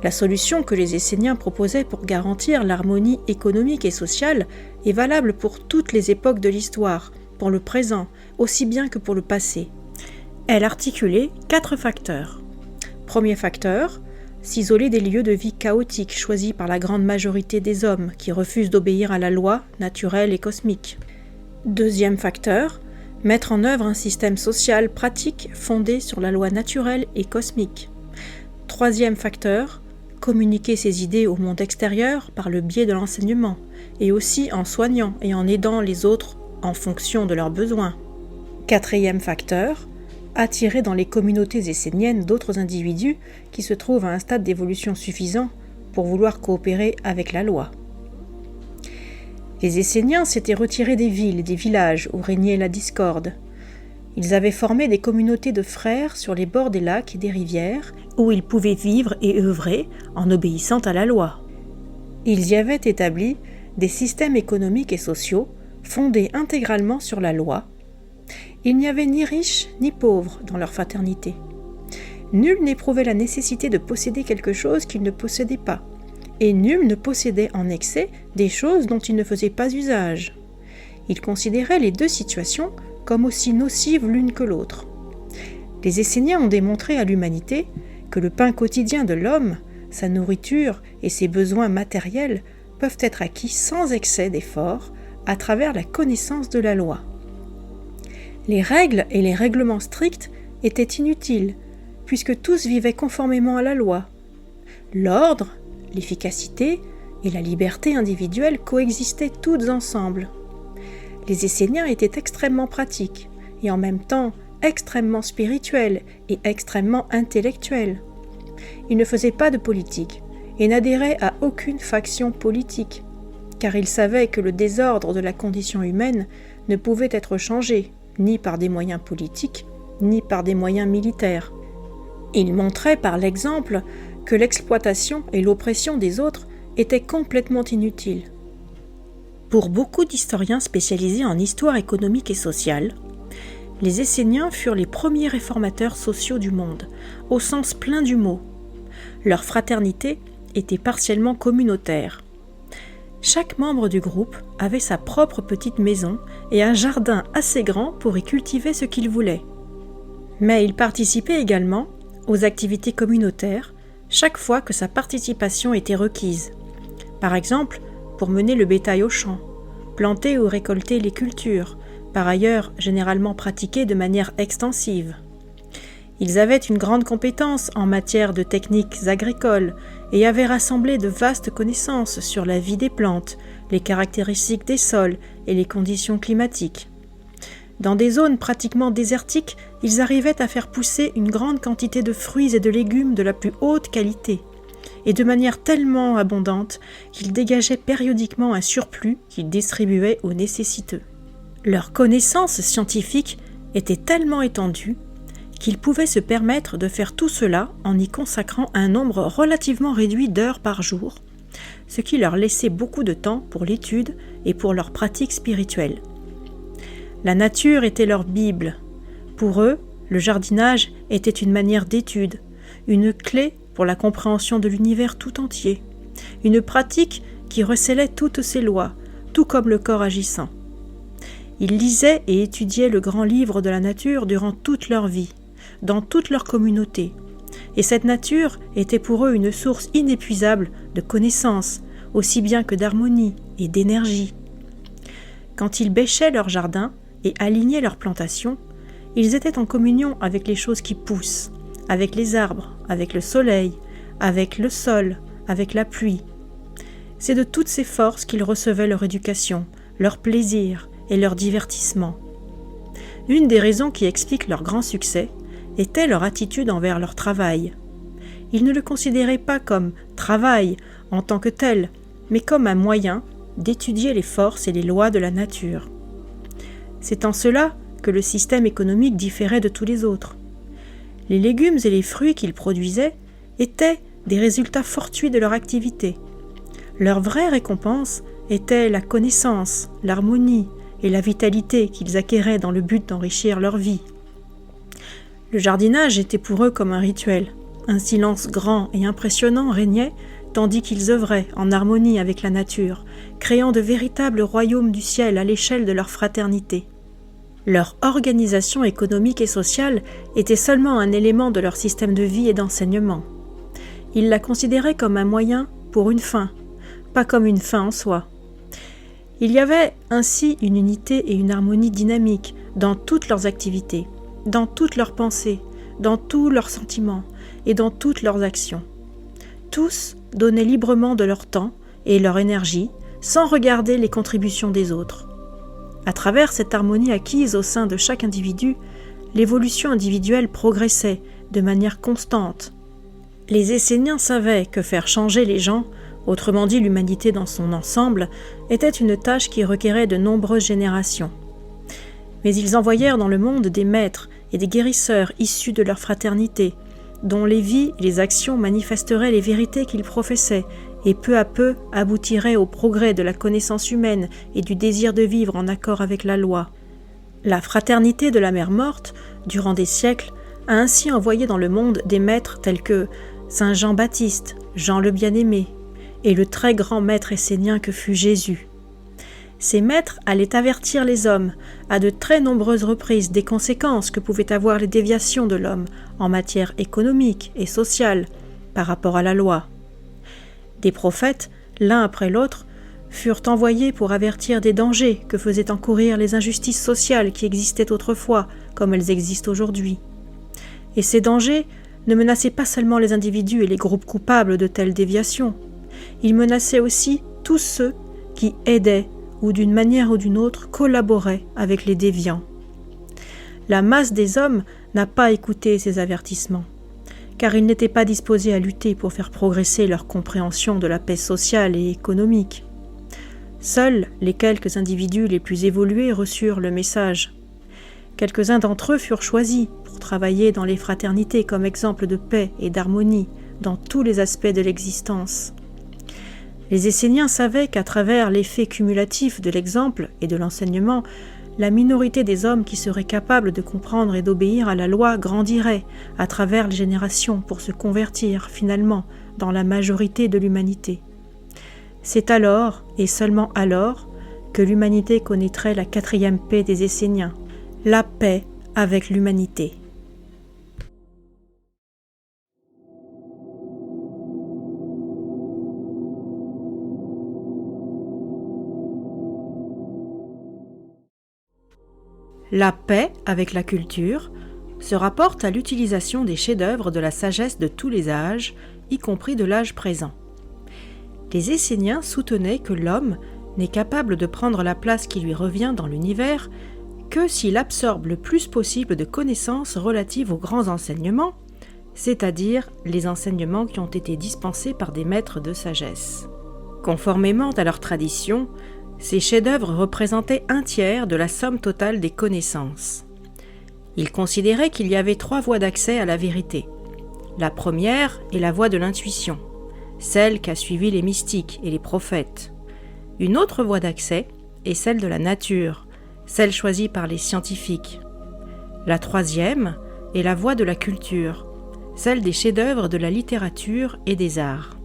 Speaker 1: La solution que les Esséniens proposaient pour garantir l'harmonie économique et sociale est valable pour toutes les époques de l'histoire, pour le présent, aussi bien que pour le passé. Elle articulait 4 facteurs. Premier facteur, s'isoler des lieux de vie chaotiques choisis par la grande majorité des hommes qui refusent d'obéir à la loi naturelle et cosmique. Deuxième facteur, mettre en œuvre un système social pratique fondé sur la loi naturelle et cosmique. Troisième facteur, communiquer ses idées au monde extérieur par le biais de l'enseignement, et aussi en soignant et en aidant les autres en fonction de leurs besoins. Quatrième facteur, attirer dans les communautés esséniennes d'autres individus qui se trouvent à un stade d'évolution suffisant pour vouloir coopérer avec la loi. Les Esséniens s'étaient retirés des villes et des villages où régnait la discorde. Ils avaient formé des communautés de frères sur les bords des lacs et des rivières, où ils pouvaient vivre et œuvrer en obéissant à la loi. Ils y avaient établi des systèmes économiques et sociaux fondés intégralement sur la loi. Il n'y avait ni riches ni pauvres dans leur fraternité. Nul n'éprouvait la nécessité de posséder quelque chose qu'il ne possédait pas, et nul ne possédait en excès des choses dont il ne faisait pas usage. Ils considéraient les deux situations comme aussi nocives l'une que l'autre. Les Esséniens ont démontré à l'humanité que le pain quotidien de l'homme, sa nourriture et ses besoins matériels peuvent être acquis sans excès d'effort à travers la connaissance de la loi. Les règles et les règlements stricts étaient inutiles, puisque tous vivaient conformément à la loi. L'ordre, l'efficacité et la liberté individuelle coexistaient toutes ensemble. Les Esséniens étaient extrêmement pratiques, et en même temps extrêmement spirituels et extrêmement intellectuels. Ils ne faisaient pas de politique, et n'adhéraient à aucune faction politique, car ils savaient que le désordre de la condition humaine ne pouvait être changé, ni par des moyens politiques, ni par des moyens militaires. Ils montraient par l'exemple que l'exploitation et l'oppression des autres étaient complètement inutiles. Pour beaucoup d'historiens spécialisés en histoire économique et sociale, les Esséniens furent les premiers réformateurs sociaux du monde, au sens plein du mot. Leur fraternité était partiellement communautaire. Chaque membre du groupe avait sa propre petite maison et un jardin assez grand pour y cultiver ce qu'il voulait. Mais il participait également aux activités communautaires chaque fois que sa participation était requise. Par exemple, pour mener le bétail au champ, planter ou récolter les cultures, par ailleurs généralement pratiquées de manière extensive. Ils avaient une grande compétence en matière de techniques agricoles et avaient rassemblé de vastes connaissances sur la vie des plantes, les caractéristiques des sols et les conditions climatiques. Dans des zones pratiquement désertiques, ils arrivaient à faire pousser une grande quantité de fruits et de légumes de la plus haute qualité, et de manière tellement abondante qu'ils dégageaient périodiquement un surplus qu'ils distribuaient aux nécessiteux. Leur connaissance scientifique était tellement étendue qu'ils pouvaient se permettre de faire tout cela en y consacrant un nombre relativement réduit d'heures par jour, ce qui leur laissait beaucoup de temps pour l'étude et pour leurs pratiques spirituelles. La nature était leur Bible. Pour eux, le jardinage était une manière d'étude, une clé pour la compréhension de l'univers tout entier, une pratique qui recélait toutes ses lois, tout comme le corps agissant. Ils lisaient et étudiaient le grand livre de la nature durant toute leur vie, dans toute leur communauté, et cette nature était pour eux une source inépuisable de connaissances, aussi bien que d'harmonie et d'énergie. Quand ils bêchaient leur jardin et alignaient leurs plantations, ils étaient en communion avec les choses qui poussent, avec les arbres, avec le soleil, avec le sol, avec la pluie. C'est de toutes ces forces qu'ils recevaient leur éducation, leur plaisir et leur divertissement. Une des raisons qui explique leur grand succès était leur attitude envers leur travail. Ils ne le considéraient pas comme travail en tant que tel, mais comme un moyen d'étudier les forces et les lois de la nature. C'est en cela que le système économique différait de tous les autres. Les légumes et les fruits qu'ils produisaient étaient des résultats fortuits de leur activité. Leur vraie récompense était la connaissance, l'harmonie et la vitalité qu'ils acquéraient dans le but d'enrichir leur vie. Le jardinage était pour eux comme un rituel. Un silence grand et impressionnant régnait, tandis qu'ils œuvraient en harmonie avec la nature, créant de véritables royaumes du ciel à l'échelle de leur fraternité. Leur organisation économique et sociale était seulement un élément de leur système de vie et d'enseignement. Ils la considéraient comme un moyen pour une fin, pas comme une fin en soi. Il y avait ainsi une unité et une harmonie dynamique dans toutes leurs activités, dans toutes leurs pensées, dans tous leurs sentiments et dans toutes leurs actions. Tous donnaient librement de leur temps et leur énergie sans regarder les contributions des autres. À travers cette harmonie acquise au sein de chaque individu, l'évolution individuelle progressait de manière constante. Les Esséniens savaient que faire changer les gens, autrement dit l'humanité dans son ensemble, était une tâche qui requérait de nombreuses générations. Mais ils envoyèrent dans le monde des maîtres et des guérisseurs issus de leur fraternité, dont les vies et les actions manifesteraient les vérités qu'ils professaient et peu à peu aboutiraient au progrès de la connaissance humaine et du désir de vivre en accord avec la loi. La fraternité de la Mère Morte, durant des siècles, a ainsi envoyé dans le monde des maîtres tels que Saint Jean-Baptiste, Jean le Bien-Aimé, et le très grand maître essénien que fut Jésus. Ces maîtres allaient avertir les hommes à de très nombreuses reprises des conséquences que pouvaient avoir les déviations de l'homme en matière économique et sociale par rapport à la loi. Des prophètes, l'un après l'autre, furent envoyés pour avertir des dangers que faisaient encourir les injustices sociales qui existaient autrefois comme elles existent aujourd'hui. Et ces dangers ne menaçaient pas seulement les individus et les groupes coupables de telles déviations. Ils menaçaient aussi tous ceux qui aidaient ou d'une manière ou d'une autre collaboraient avec les déviants. La masse des hommes n'a pas écouté ces avertissements, car ils n'étaient pas disposés à lutter pour faire progresser leur compréhension de la paix sociale et économique. Seuls les quelques individus les plus évolués reçurent le message. Quelques-uns d'entre eux furent choisis pour travailler dans les fraternités comme exemple de paix et d'harmonie dans tous les aspects de l'existence. Les Esséniens savaient qu'à travers l'effet cumulatif de l'exemple et de l'enseignement, la minorité des hommes qui seraient capables de comprendre et d'obéir à la loi grandirait à travers les générations pour se convertir finalement dans la majorité de l'humanité. C'est alors, et seulement alors, que l'humanité connaîtrait la 4e paix des Esséniens, la paix avec l'humanité. La paix avec la culture se rapporte à l'utilisation des chefs-d'œuvre de la sagesse de tous les âges, y compris de l'âge présent. Les Esséniens soutenaient que l'homme n'est capable de prendre la place qui lui revient dans l'univers que s'il absorbe le plus possible de connaissances relatives aux grands enseignements, c'est-à-dire les enseignements qui ont été dispensés par des maîtres de sagesse. Conformément à leur tradition, ces chefs-d'œuvre représentaient 1/3 de la somme totale des connaissances. Ils considéraient qu'il y avait 3 voies d'accès à la vérité. La première est la voie de l'intuition, celle qu'a suivi les mystiques et les prophètes. Une autre voie d'accès est celle de la nature, celle choisie par les scientifiques. La troisième est la voie de la culture, celle des chefs-d'œuvre de la littérature et des arts.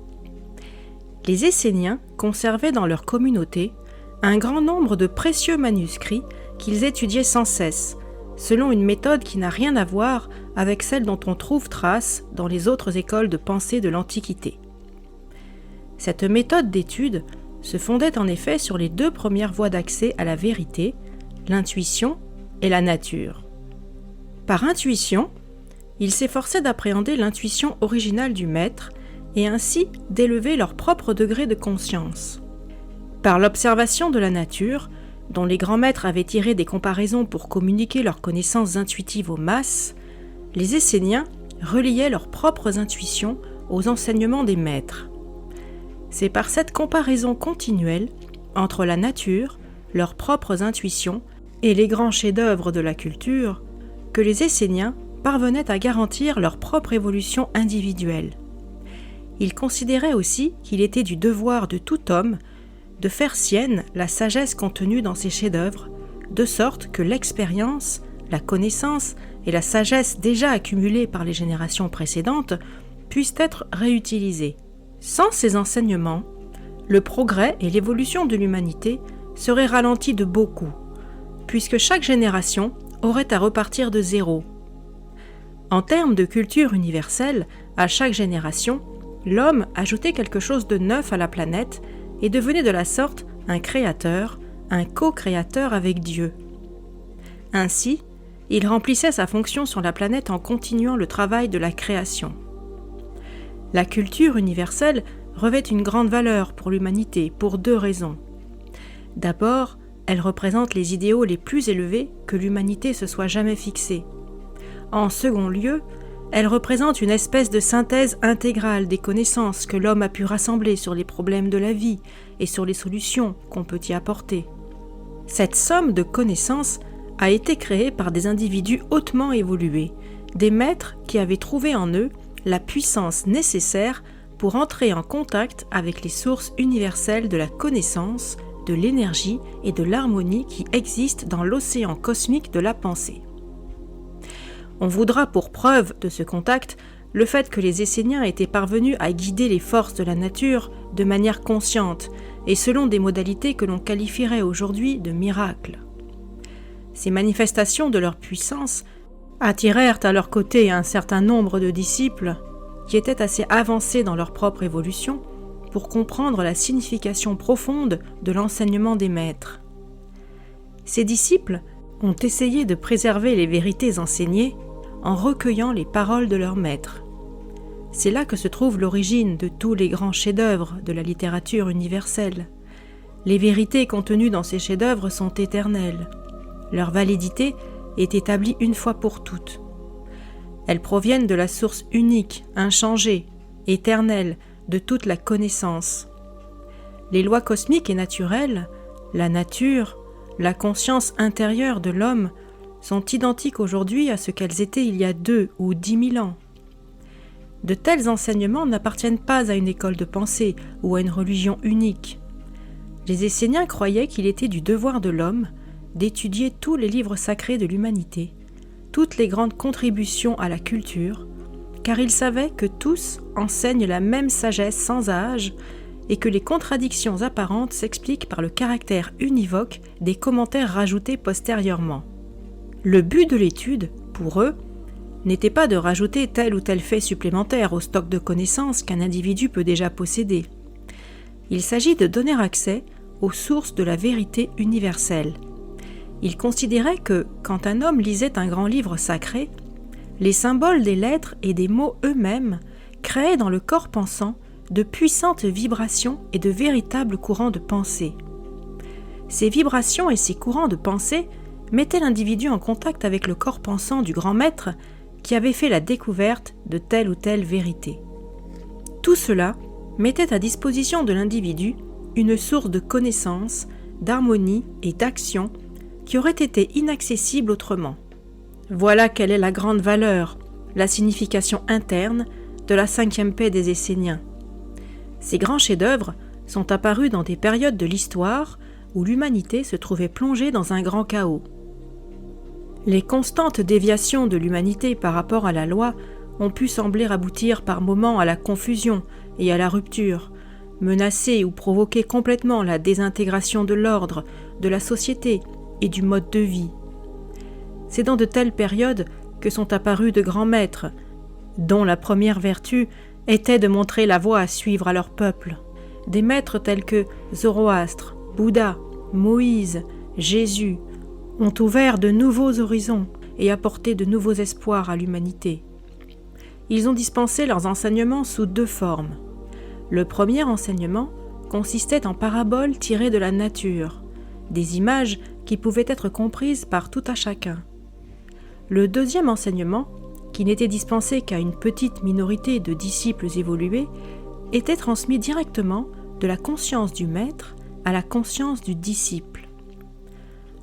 Speaker 1: Les Esséniens conservaient dans leur communauté un grand nombre de précieux manuscrits qu'ils étudiaient sans cesse, selon une méthode qui n'a rien à voir avec celle dont on trouve trace dans les autres écoles de pensée de l'Antiquité. Cette méthode d'étude se fondait en effet sur les 2 premières voies d'accès à la vérité, l'intuition et la nature. Par intuition, ils s'efforçaient d'appréhender l'intuition originale du maître et ainsi d'élever leur propre degré de conscience. Par l'observation de la nature, dont les grands maîtres avaient tiré des comparaisons pour communiquer leurs connaissances intuitives aux masses, les Esséniens reliaient leurs propres intuitions aux enseignements des maîtres. C'est par cette comparaison continuelle entre la nature, leurs propres intuitions et les grands chefs-d'œuvre de la culture que les Esséniens parvenaient à garantir leur propre évolution individuelle. Ils considéraient aussi qu'il était du devoir de tout homme de faire sienne la sagesse contenue dans ces chefs-d'œuvre, de sorte que l'expérience, la connaissance et la sagesse déjà accumulées par les générations précédentes puissent être réutilisées. Sans ces enseignements, le progrès et l'évolution de l'humanité seraient ralentis de beaucoup, puisque chaque génération aurait à repartir de zéro. En termes de culture universelle, à chaque génération, l'homme ajoutait quelque chose de neuf à la planète et devenait de la sorte un créateur, un co-créateur avec Dieu. Ainsi, il remplissait sa fonction sur la planète en continuant le travail de la création. La culture universelle revêt une grande valeur pour l'humanité pour deux raisons. D'abord, elle représente les idéaux les plus élevés que l'humanité se soit jamais fixés. En second lieu, elle représente une espèce de synthèse intégrale des connaissances que l'homme a pu rassembler sur les problèmes de la vie et sur les solutions qu'on peut y apporter. Cette somme de connaissances a été créée par des individus hautement évolués, des maîtres qui avaient trouvé en eux la puissance nécessaire pour entrer en contact avec les sources universelles de la connaissance, de l'énergie et de l'harmonie qui existent dans l'océan cosmique de la pensée. On voudra pour preuve de ce contact le fait que les Esséniens étaient parvenus à guider les forces de la nature de manière consciente et selon des modalités que l'on qualifierait aujourd'hui de miracles. Ces manifestations de leur puissance attirèrent à leur côté un certain nombre de disciples qui étaient assez avancés dans leur propre évolution pour comprendre la signification profonde de l'enseignement des maîtres. Ces disciples ont essayé de préserver les vérités enseignées en recueillant les paroles de leurs maîtres. C'est là que se trouve l'origine de tous les grands chefs-d'œuvre de la littérature universelle. Les vérités contenues dans ces chefs-d'œuvre sont éternelles. Leur validité est établie une fois pour toutes. Elles proviennent de la source unique, inchangée, éternelle de toute la connaissance. Les lois cosmiques et naturelles, la nature, la conscience intérieure de l'homme sont identiques aujourd'hui à ce qu'elles étaient il y a 2 ou 10 000 ans. De tels enseignements n'appartiennent pas à une école de pensée ou à une religion unique. Les Esséniens croyaient qu'il était du devoir de l'homme d'étudier tous les livres sacrés de l'humanité, toutes les grandes contributions à la culture, car ils savaient que tous enseignent la même sagesse sans âge et que les contradictions apparentes s'expliquent par le caractère univoque des commentaires rajoutés postérieurement. Le but de l'étude, pour eux, n'était pas de rajouter tel ou tel fait supplémentaire au stock de connaissances qu'un individu peut déjà posséder. Il s'agit de donner accès aux sources de la vérité universelle. Ils considéraient que, quand un homme lisait un grand livre sacré, les symboles des lettres et des mots eux-mêmes créaient dans le corps pensant de puissantes vibrations et de véritables courants de pensée. Ces vibrations et ces courants de pensée mettaient l'individu en contact avec le corps pensant du grand maître qui avait fait la découverte de telle ou telle vérité. Tout cela mettait à disposition de l'individu une source de connaissance, d'harmonie et d'action qui aurait été inaccessible autrement. Voilà quelle est la grande valeur, la signification interne de la 5e paix des Esséniens. Ces grands chefs-d'œuvre sont apparus dans des périodes de l'histoire où l'humanité se trouvait plongée dans un grand chaos. Les constantes déviations de l'humanité par rapport à la loi ont pu sembler aboutir par moments à la confusion et à la rupture, menacer ou provoquer complètement la désintégration de l'ordre, de la société et du mode de vie. C'est dans de telles périodes que sont apparus de grands maîtres, dont la première vertu était de montrer la voie à suivre à leur peuple. Des maîtres tels que Zoroastre, Bouddha, Moïse, Jésus ont ouvert de nouveaux horizons et apporté de nouveaux espoirs à l'humanité. Ils ont dispensé leurs enseignements sous 2 formes. Le premier enseignement consistait en paraboles tirées de la nature, des images qui pouvaient être comprises par tout un chacun. Le deuxième enseignement, qui n'était dispensé qu'à une petite minorité de disciples évolués, était transmis directement de la conscience du maître à la conscience du disciple.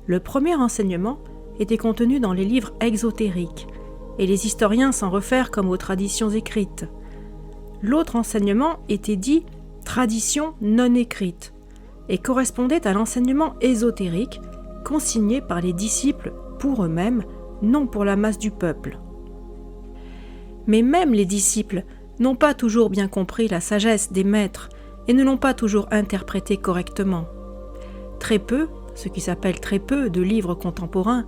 Speaker 1: Le premier enseignement était contenu dans les livres exotériques, et les historiens s'en réfèrent comme aux traditions écrites. L'autre enseignement était dit « tradition non écrite » et correspondait à l'enseignement ésotérique consigné par les disciples pour eux-mêmes, non pour la masse du peuple. Mais même les disciples n'ont pas toujours bien compris la sagesse des maîtres et ne l'ont pas toujours interprétée correctement. Très peu, ce qui s'appelle très peu, de livres contemporains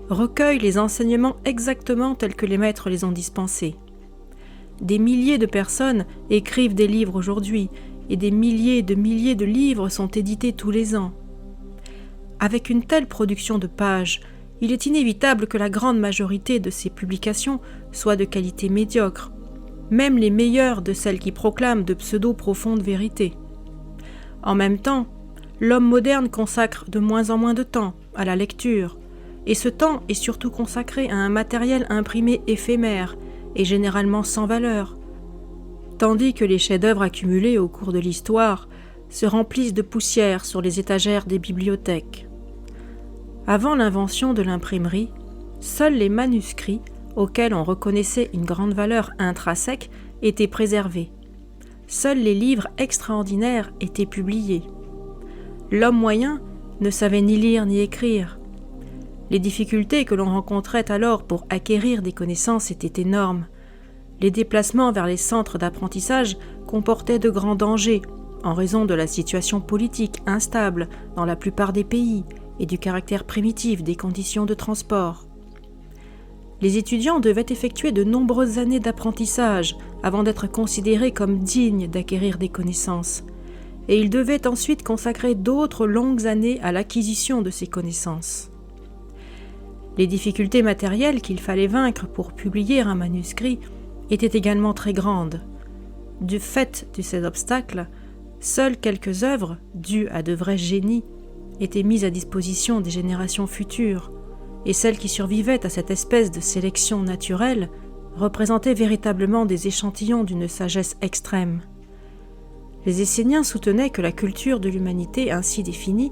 Speaker 1: recueillent les enseignements exactement tels que les maîtres les ont dispensés. Des milliers de personnes écrivent des livres aujourd'hui et des milliers de livres sont édités tous les ans. Avec une telle production de pages, il est inévitable que la grande majorité de ces publications soient de qualité médiocre, même les meilleures de celles qui proclament de pseudo-profondes vérités. En même temps, l'homme moderne consacre de moins en moins de temps à la lecture, et ce temps est surtout consacré à un matériel imprimé éphémère et généralement sans valeur, tandis que les chefs-d'œuvre accumulés au cours de l'histoire se remplissent de poussière sur les étagères des bibliothèques. Avant l'invention de l'imprimerie, seuls les manuscrits, auxquels on reconnaissait une grande valeur intrinsèque, étaient préservés. Seuls les livres extraordinaires étaient publiés. L'homme moyen ne savait ni lire ni écrire. Les difficultés que l'on rencontrait alors pour acquérir des connaissances étaient énormes. Les déplacements vers les centres d'apprentissage comportaient de grands dangers en raison de la situation politique instable dans la plupart des pays et du caractère primitif des conditions de transport. Les étudiants devaient effectuer de nombreuses années d'apprentissage avant d'être considérés comme dignes d'acquérir des connaissances, et ils devaient ensuite consacrer d'autres longues années à l'acquisition de ces connaissances. Les difficultés matérielles qu'il fallait vaincre pour publier un manuscrit étaient également très grandes. Du fait de ces obstacles, seules quelques œuvres, dues à de vrais génies, étaient mises à disposition des générations futures, et celles qui survivaient à cette espèce de sélection naturelle représentaient véritablement des échantillons d'une sagesse extrême. Les Esséniens soutenaient que la culture de l'humanité ainsi définie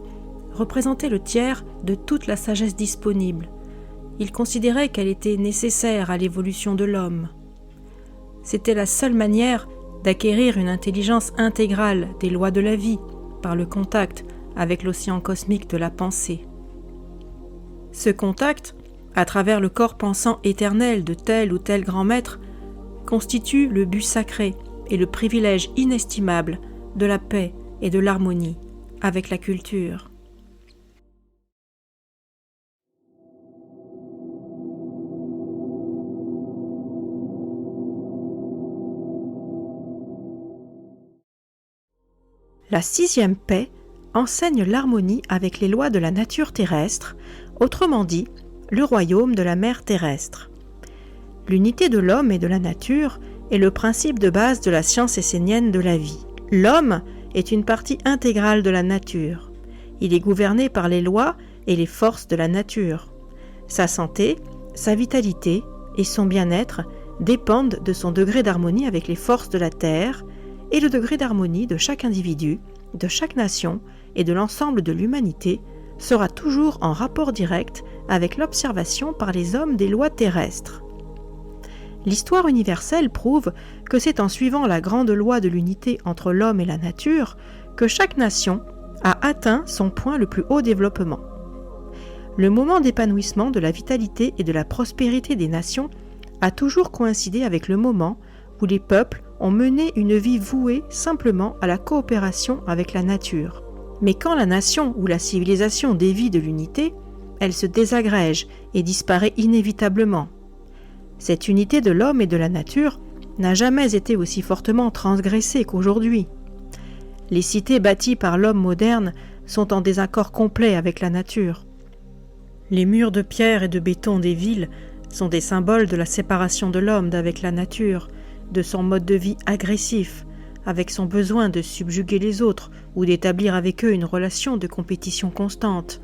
Speaker 1: représentait le tiers de toute la sagesse disponible. Ils considéraient qu'elle était nécessaire à l'évolution de l'homme. C'était la seule manière d'acquérir une intelligence intégrale des lois de la vie par le contact avec l'océan cosmique de la pensée. Ce contact, à travers le corps pensant éternel de tel ou tel grand maître, constitue le but sacré et le privilège inestimable de la paix et de l'harmonie avec la culture. La 6e paix enseigne l'harmonie avec les lois de la nature terrestre, autrement dit, le royaume de la mer terrestre. L'unité de l'homme et de la nature est le principe de base de la science essénienne de la vie. L'homme est une partie intégrale de la nature. Il est gouverné par les lois et les forces de la nature. Sa santé, sa vitalité et son bien-être dépendent de son degré d'harmonie avec les forces de la terre et le degré d'harmonie de chaque individu, de chaque nation et de l'ensemble de l'humanité sera toujours en rapport direct avec l'observation par les hommes des lois terrestres. L'histoire universelle prouve que c'est en suivant la grande loi de l'unité entre l'homme et la nature que chaque nation a atteint son point le plus haut développement. Le moment d'épanouissement de la vitalité et de la prospérité des nations a toujours coïncidé avec le moment où les peuples ont mené une vie vouée simplement à la coopération avec la nature. Mais quand la nation ou la civilisation dévie de l'unité, elle se désagrège et disparaît inévitablement. Cette unité de l'homme et de la nature n'a jamais été aussi fortement transgressée qu'aujourd'hui. Les cités bâties par l'homme moderne sont en désaccord complet avec la nature. Les murs de pierre et de béton des villes sont des symboles de la séparation de l'homme d'avec la nature, de son mode de vie agressif, avec son besoin de subjuguer les autres ou d'établir avec eux une relation de compétition constante.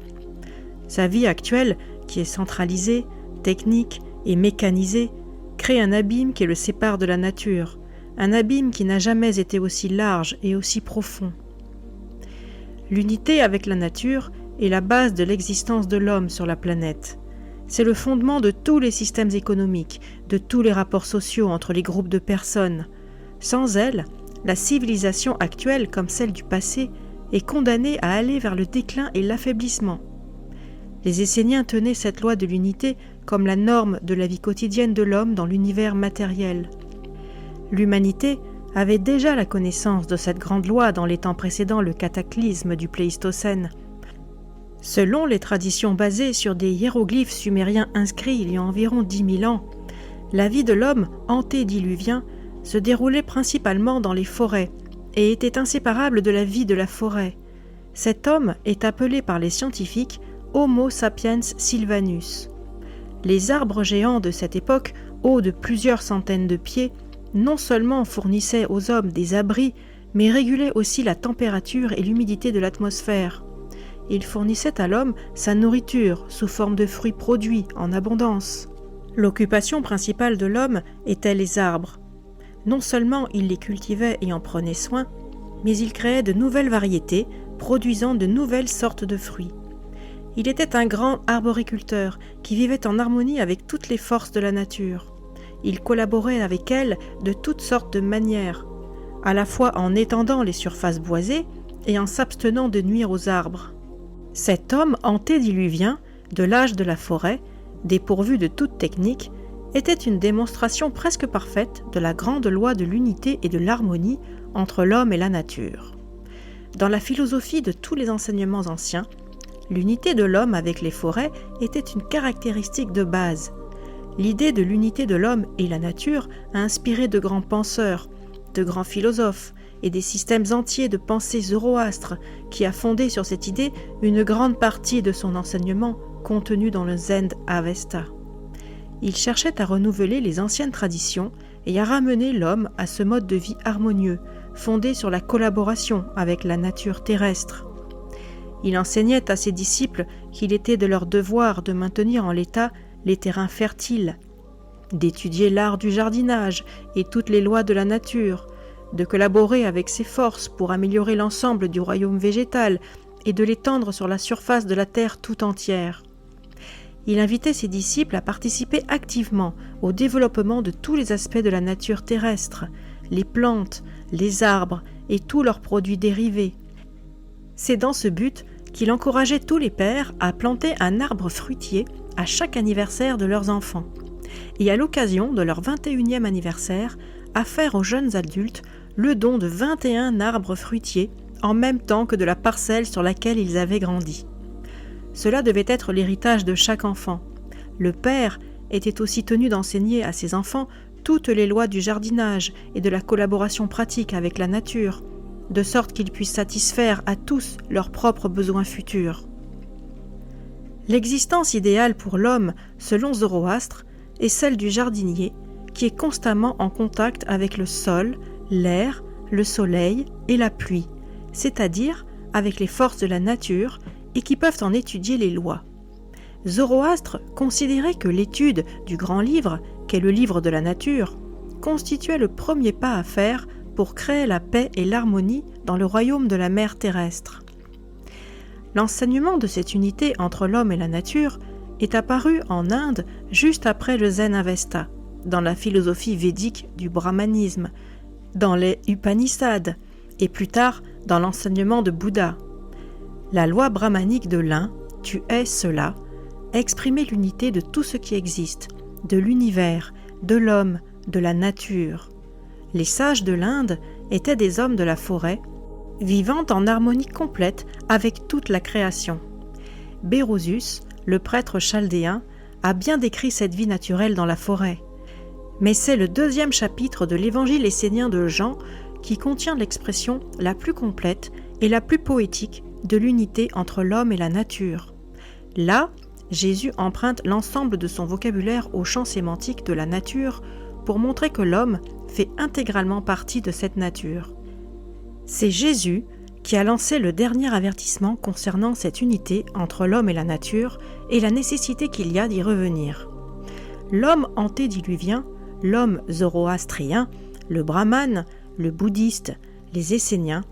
Speaker 1: Sa vie actuelle, qui est centralisée, technique et mécanisée, crée un abîme qui le sépare de la nature, un abîme qui n'a jamais été aussi large et aussi profond. L'unité avec la nature est la base de l'existence de l'homme sur la planète. C'est le fondement de tous les systèmes économiques, de tous les rapports sociaux entre les groupes de personnes. Sans elle, la civilisation actuelle, comme celle du passé, est condamnée à aller vers le déclin et l'affaiblissement. Les Esséniens tenaient cette loi de l'unité comme la norme de la vie quotidienne de l'homme dans l'univers matériel. L'humanité avait déjà la connaissance de cette grande loi dans les temps précédant le cataclysme du Pléistocène. Selon les traditions basées sur des hiéroglyphes sumériens inscrits il y a environ 10 000 ans, la vie de l'homme antédiluvien se déroulait principalement dans les forêts et était inséparable de la vie de la forêt. Cet homme est appelé par les scientifiques Homo sapiens sylvanus. Les arbres géants de cette époque, hauts de plusieurs centaines de pieds, non seulement fournissaient aux hommes des abris, mais régulaient aussi la température et l'humidité de l'atmosphère. Ils fournissaient à l'homme sa nourriture sous forme de fruits produits en abondance. L'occupation principale de l'homme était les arbres. Non seulement il les cultivait et en prenait soin, mais il créait de nouvelles variétés, produisant de nouvelles sortes de fruits. Il était un grand arboriculteur qui vivait en harmonie avec toutes les forces de la nature. Il collaborait avec elle de toutes sortes de manières, à la fois en étendant les surfaces boisées et en s'abstenant de nuire aux arbres. Cet homme antédiluvien, de l'âge de la forêt, dépourvu de toute technique, était une démonstration presque parfaite de la grande loi de l'unité et de l'harmonie entre l'homme et la nature. Dans la philosophie de tous les enseignements anciens, l'unité de l'homme avec les forêts était une caractéristique de base. L'idée de l'unité de l'homme et la nature a inspiré de grands penseurs, de grands philosophes et des systèmes entiers de pensée zoroastre qui a fondé sur cette idée une grande partie de son enseignement contenu dans le Zend Avesta. Il cherchait à renouveler les anciennes traditions et à ramener l'homme à ce mode de vie harmonieux, fondé sur la collaboration avec la nature terrestre. Il enseignait à ses disciples qu'il était de leur devoir de maintenir en l'état les terrains fertiles, d'étudier l'art du jardinage et toutes les lois de la nature, de collaborer avec ses forces pour améliorer l'ensemble du royaume végétal et de l'étendre sur la surface de la terre tout entière. Il invitait ses disciples à participer activement au développement de tous les aspects de la nature terrestre, les plantes, les arbres et tous leurs produits dérivés. C'est dans ce but qu'il encourageait tous les pères à planter un arbre fruitier à chaque anniversaire de leurs enfants, et à l'occasion de leur 21e anniversaire, à faire aux jeunes adultes le don de 21 arbres fruitiers en même temps que de la parcelle sur laquelle ils avaient grandi. Cela devait être l'héritage de chaque enfant. Le père était aussi tenu d'enseigner à ses enfants toutes les lois du jardinage et de la collaboration pratique avec la nature, de sorte qu'ils puissent satisfaire à tous leurs propres besoins futurs. L'existence idéale pour l'homme, selon Zoroastre, est celle du jardinier, qui est constamment en contact avec le sol, l'air, le soleil et la pluie, c'est-à-dire avec les forces de la nature et qui peuvent en étudier les lois. Zoroastre considérait que l'étude du grand livre, qu'est le livre de la nature, constituait le premier pas à faire pour créer la paix et l'harmonie dans le royaume de la mer terrestre. L'enseignement de cette unité entre l'homme et la nature est apparu en Inde juste après le Zen Avesta, dans la philosophie védique du brahmanisme, dans les Upanishads et plus tard dans l'enseignement de Bouddha. La loi brahmanique de l'un, tu es cela, exprimait l'unité de tout ce qui existe, de l'univers, de l'homme, de la nature. Les sages de l'Inde étaient des hommes de la forêt, vivant en harmonie complète avec toute la création. Bérosus, le prêtre chaldéen, a bien décrit cette vie naturelle dans la forêt. Mais c'est le 2e chapitre de l'évangile essénien de Jean qui contient l'expression la plus complète et la plus poétique de l'unité entre l'homme et la nature. Là, Jésus emprunte l'ensemble de son vocabulaire au champ sémantique de la nature pour montrer que l'homme fait intégralement partie de cette nature. C'est Jésus qui a lancé le dernier avertissement concernant cette unité entre l'homme et la nature et la nécessité qu'il y a d'y revenir. L'homme antédiluvien l'homme zoroastrien, le brahmane, le bouddhiste, les esséniens,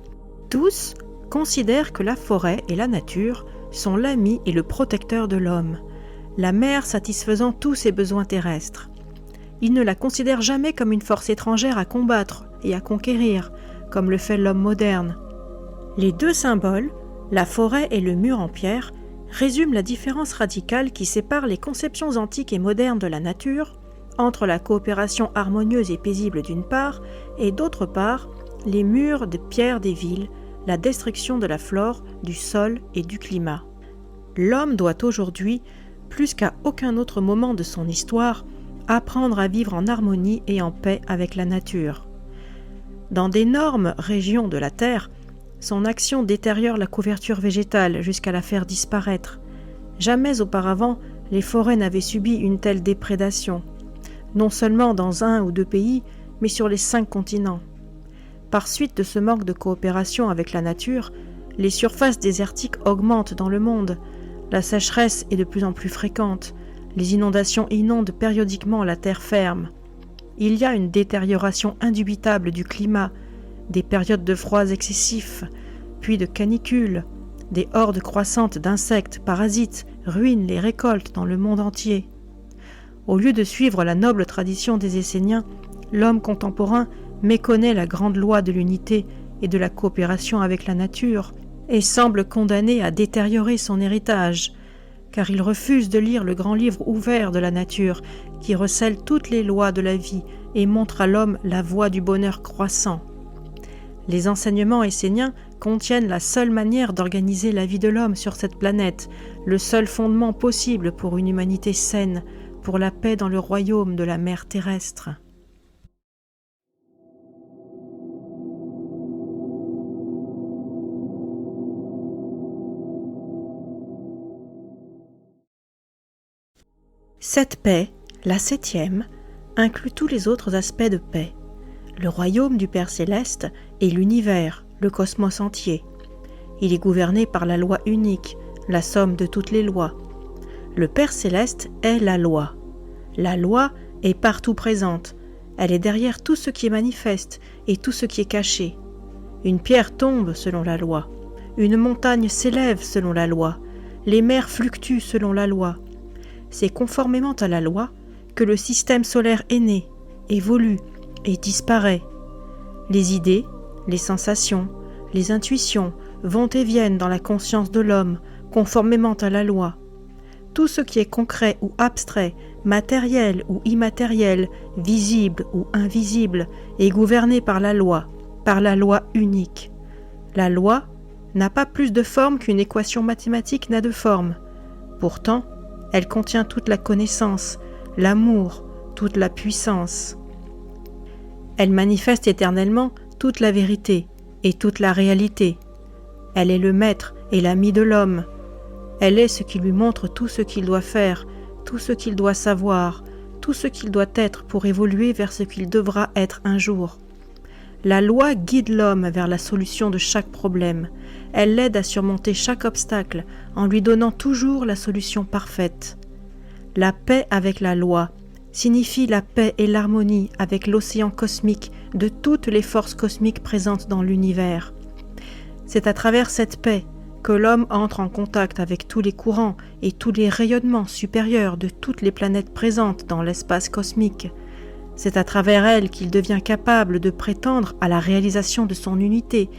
Speaker 1: tous considèrent que la forêt et la nature sont l'ami et le protecteur de l'homme, la mère satisfaisant tous ses besoins terrestres. Ils ne la considèrent jamais comme une force étrangère à combattre et à conquérir, comme le fait l'homme moderne. Les deux symboles, la forêt et le mur en pierre, résument la différence radicale qui sépare les conceptions antiques et modernes de la nature, entre la coopération harmonieuse et paisible d'une part, et d'autre part, les murs de pierre des villes, la destruction de la flore, du sol et du climat. L'homme doit aujourd'hui, plus qu'à aucun autre moment de son histoire, apprendre à vivre en harmonie et en paix avec la nature. Dans d'énormes régions de la Terre, son action détériore la couverture végétale jusqu'à la faire disparaître. Jamais auparavant, les forêts n'avaient subi une telle déprédation, non seulement dans 1 ou 2 pays, mais sur les 5 continents. Par suite de ce manque de coopération avec la nature, les surfaces désertiques augmentent dans le monde, la sécheresse est de plus en plus fréquente, les inondations inondent périodiquement la terre ferme. Il y a une détérioration indubitable du climat, des périodes de froids excessifs, puis de canicules, des hordes croissantes d'insectes, parasites, ruinent les récoltes dans le monde entier. Au lieu de suivre la noble tradition des Esséniens, l'homme contemporain méconnaît la grande loi de l'unité et de la coopération avec la nature et semble condamné à détériorer son héritage, car il refuse de lire le grand livre ouvert de la nature qui recèle toutes les lois de la vie et montre à l'homme la voie du bonheur croissant. Les enseignements esséniens contiennent la seule manière d'organiser la vie de l'homme sur cette planète, le seul fondement possible pour une humanité saine, pour la paix dans le royaume de la mer terrestre. Cette paix, la 7e, inclut tous les autres aspects de paix. Le royaume du Père Céleste est l'univers, le cosmos entier. Il est gouverné par la loi unique, la somme de toutes les lois. Le Père Céleste est la loi. La loi est partout présente. Elle est derrière tout ce qui est manifeste et tout ce qui est caché. Une pierre tombe selon la loi. Une montagne s'élève selon la loi. Les mers fluctuent selon la loi. C'est conformément à la loi que le système solaire est né, évolue et disparaît. Les idées, les sensations, les intuitions vont et viennent dans la conscience de l'homme, conformément à la loi. Tout ce qui est concret ou abstrait, matériel ou immatériel, visible ou invisible, est gouverné par la loi unique. La loi n'a pas plus de forme qu'une équation mathématique n'a de forme. Pourtant, elle contient toute la connaissance, l'amour, toute la puissance. Elle manifeste éternellement toute la vérité et toute la réalité. Elle est le maître et l'ami de l'homme. Elle est ce qui lui montre tout ce qu'il doit faire, tout ce qu'il doit savoir, tout ce qu'il doit être pour évoluer vers ce qu'il devra être un jour. La loi guide l'homme vers la solution de chaque problème. Elle l'aide à surmonter chaque obstacle en lui donnant toujours la solution parfaite. La paix avec la loi signifie la paix et l'harmonie avec l'océan cosmique de toutes les forces cosmiques présentes dans l'univers. C'est à travers cette paix que l'homme entre en contact avec tous les courants et tous les rayonnements supérieurs de toutes les planètes présentes dans l'espace cosmique. C'est à travers elles qu'il devient capable de prétendre à la réalisation de son unité,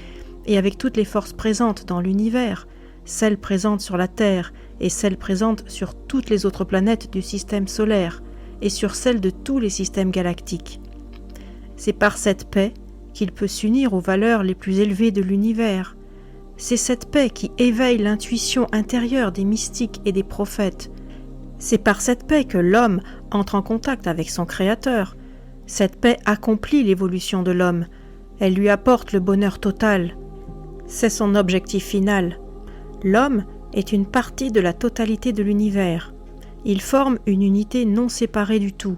Speaker 1: et avec toutes les forces présentes dans l'univers, celles présentes sur la Terre et celles présentes sur toutes les autres planètes du système solaire, et sur celles de tous les systèmes galactiques. C'est par cette paix qu'il peut s'unir aux valeurs les plus élevées de l'univers. C'est cette paix qui éveille l'intuition intérieure des mystiques et des prophètes. C'est par cette paix que l'homme entre en contact avec son Créateur. Cette paix accomplit l'évolution de l'homme. Elle lui apporte le bonheur total. C'est son objectif final. L'homme est une partie de la totalité de l'univers. Il forme une unité non séparée du tout.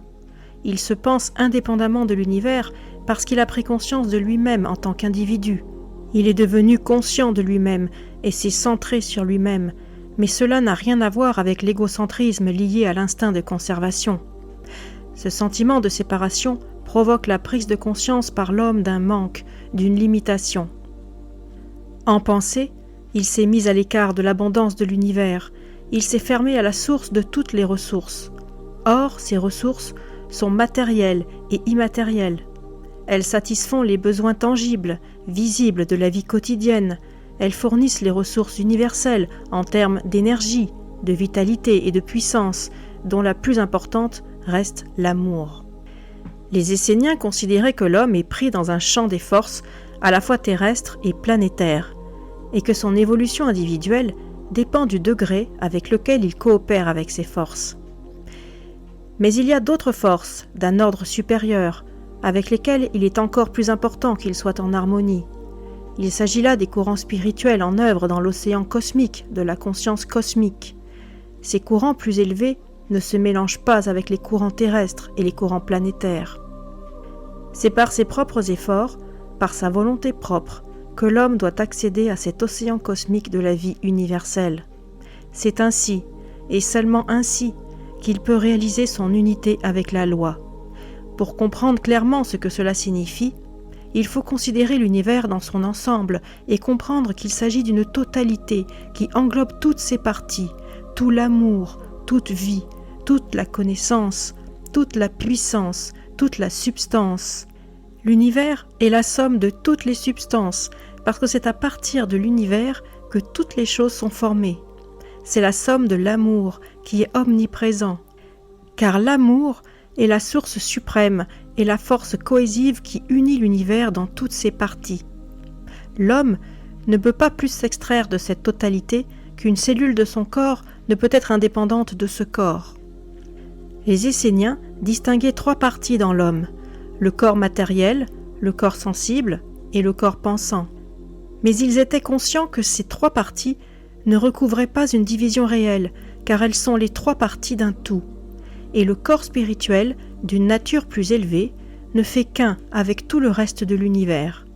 Speaker 1: Il se pense indépendamment de l'univers parce qu'il a pris conscience de lui-même en tant qu'individu. Il est devenu conscient de lui-même et s'est centré sur lui-même, mais cela n'a rien à voir avec l'égocentrisme lié à l'instinct de conservation. Ce sentiment de séparation provoque la prise de conscience par l'homme d'un manque, d'une limitation. En pensée, il s'est mis à l'écart de l'abondance de l'univers, il s'est fermé à la source de toutes les ressources. Or, ces ressources sont matérielles et immatérielles. Elles satisfont les besoins tangibles, visibles de la vie quotidienne. Elles fournissent les ressources universelles en termes d'énergie, de vitalité et de puissance, dont la plus importante reste l'amour. Les Esséniens considéraient que l'homme est pris dans un champ des forces à la fois terrestre et planétaire, et que son évolution individuelle dépend du degré avec lequel il coopère avec ces forces. Mais il y a d'autres forces, d'un ordre supérieur, avec lesquelles il est encore plus important qu'ils soient en harmonie. Il s'agit là des courants spirituels en œuvre dans l'océan cosmique de la conscience cosmique. Ces courants plus élevés ne se mélangent pas avec les courants terrestres et les courants planétaires. C'est par ses propres efforts, par sa volonté propre, que l'homme doit accéder à cet océan cosmique de la vie universelle. C'est ainsi, et seulement ainsi, qu'il peut réaliser son unité avec la loi. Pour comprendre clairement ce que cela signifie, il faut considérer l'univers dans son ensemble et comprendre qu'il s'agit d'une totalité qui englobe toutes ses parties, tout l'amour, toute vie, toute la connaissance, toute la puissance, toute la substance. L'univers est la somme de toutes les substances, parce que c'est à partir de l'univers que toutes les choses sont formées. C'est la somme de l'amour qui est omniprésent, car l'amour est la source suprême et la force cohésive qui unit l'univers dans toutes ses parties. L'homme ne peut pas plus s'extraire de cette totalité qu'une cellule de son corps ne peut être indépendante de ce corps. Les Esséniens distinguaient trois parties dans l'homme, le corps matériel, le corps sensible et le corps pensant. Mais ils étaient conscients que ces trois parties ne recouvraient pas une division réelle, car elles sont les trois parties d'un tout. Et le corps spirituel, d'une nature plus élevée, ne fait qu'un avec tout le reste de l'univers.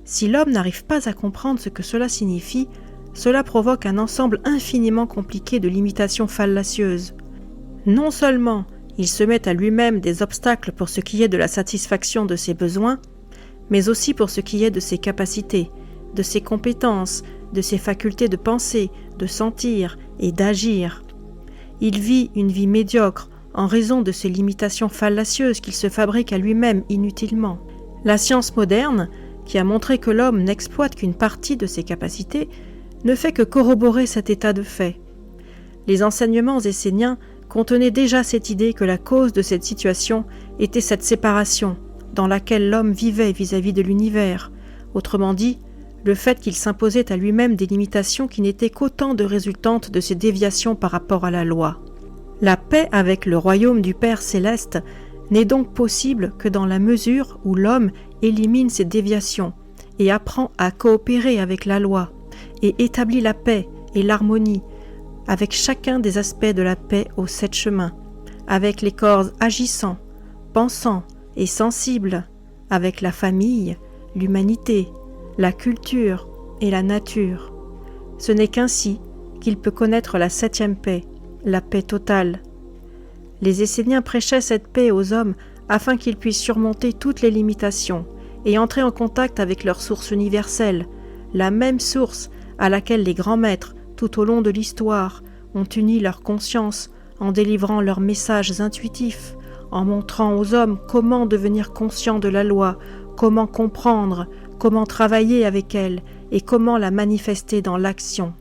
Speaker 1: Si l'homme n'arrive pas à comprendre ce que cela signifie, cela provoque un ensemble infiniment compliqué de limitations fallacieuses. Non seulement il se met à lui-même des obstacles pour ce qui est de la satisfaction de ses besoins, mais aussi pour ce qui est de ses capacités, de ses compétences, de ses facultés de penser, de sentir et d'agir. Il vit une vie médiocre en raison de ces limitations fallacieuses qu'il se fabrique à lui-même inutilement. La science moderne, qui a montré que l'homme n'exploite qu'une partie de ses capacités, ne fait que corroborer cet état de fait. Les enseignements esséniens contenaient déjà cette idée que la cause de cette situation était cette séparation dans laquelle l'homme vivait vis-à-vis de l'univers, autrement dit, le fait qu'il s'imposait à lui-même des limitations qui n'étaient qu'autant de résultantes de ses déviations par rapport à la loi. La paix avec le royaume du Père céleste n'est donc possible que dans la mesure où l'homme élimine ses déviations et apprend à coopérer avec la loi et établit la paix et l'harmonie avec chacun des aspects de la paix aux 7 chemins, avec les corps agissants, pensants et sensibles, avec la famille, l'humanité, la culture et la nature. Ce n'est qu'ainsi qu'il peut connaître la 7e paix, la paix totale. Les Esséniens prêchaient cette paix aux hommes afin qu'ils puissent surmonter toutes les limitations et entrer en contact avec leur source universelle, la même source à laquelle les grands maîtres, tout au long de l'histoire, ont uni leur conscience en délivrant leurs messages intuitifs, en montrant aux hommes comment devenir conscients de la loi, comment comprendre, comment travailler avec elle et comment la manifester dans l'action.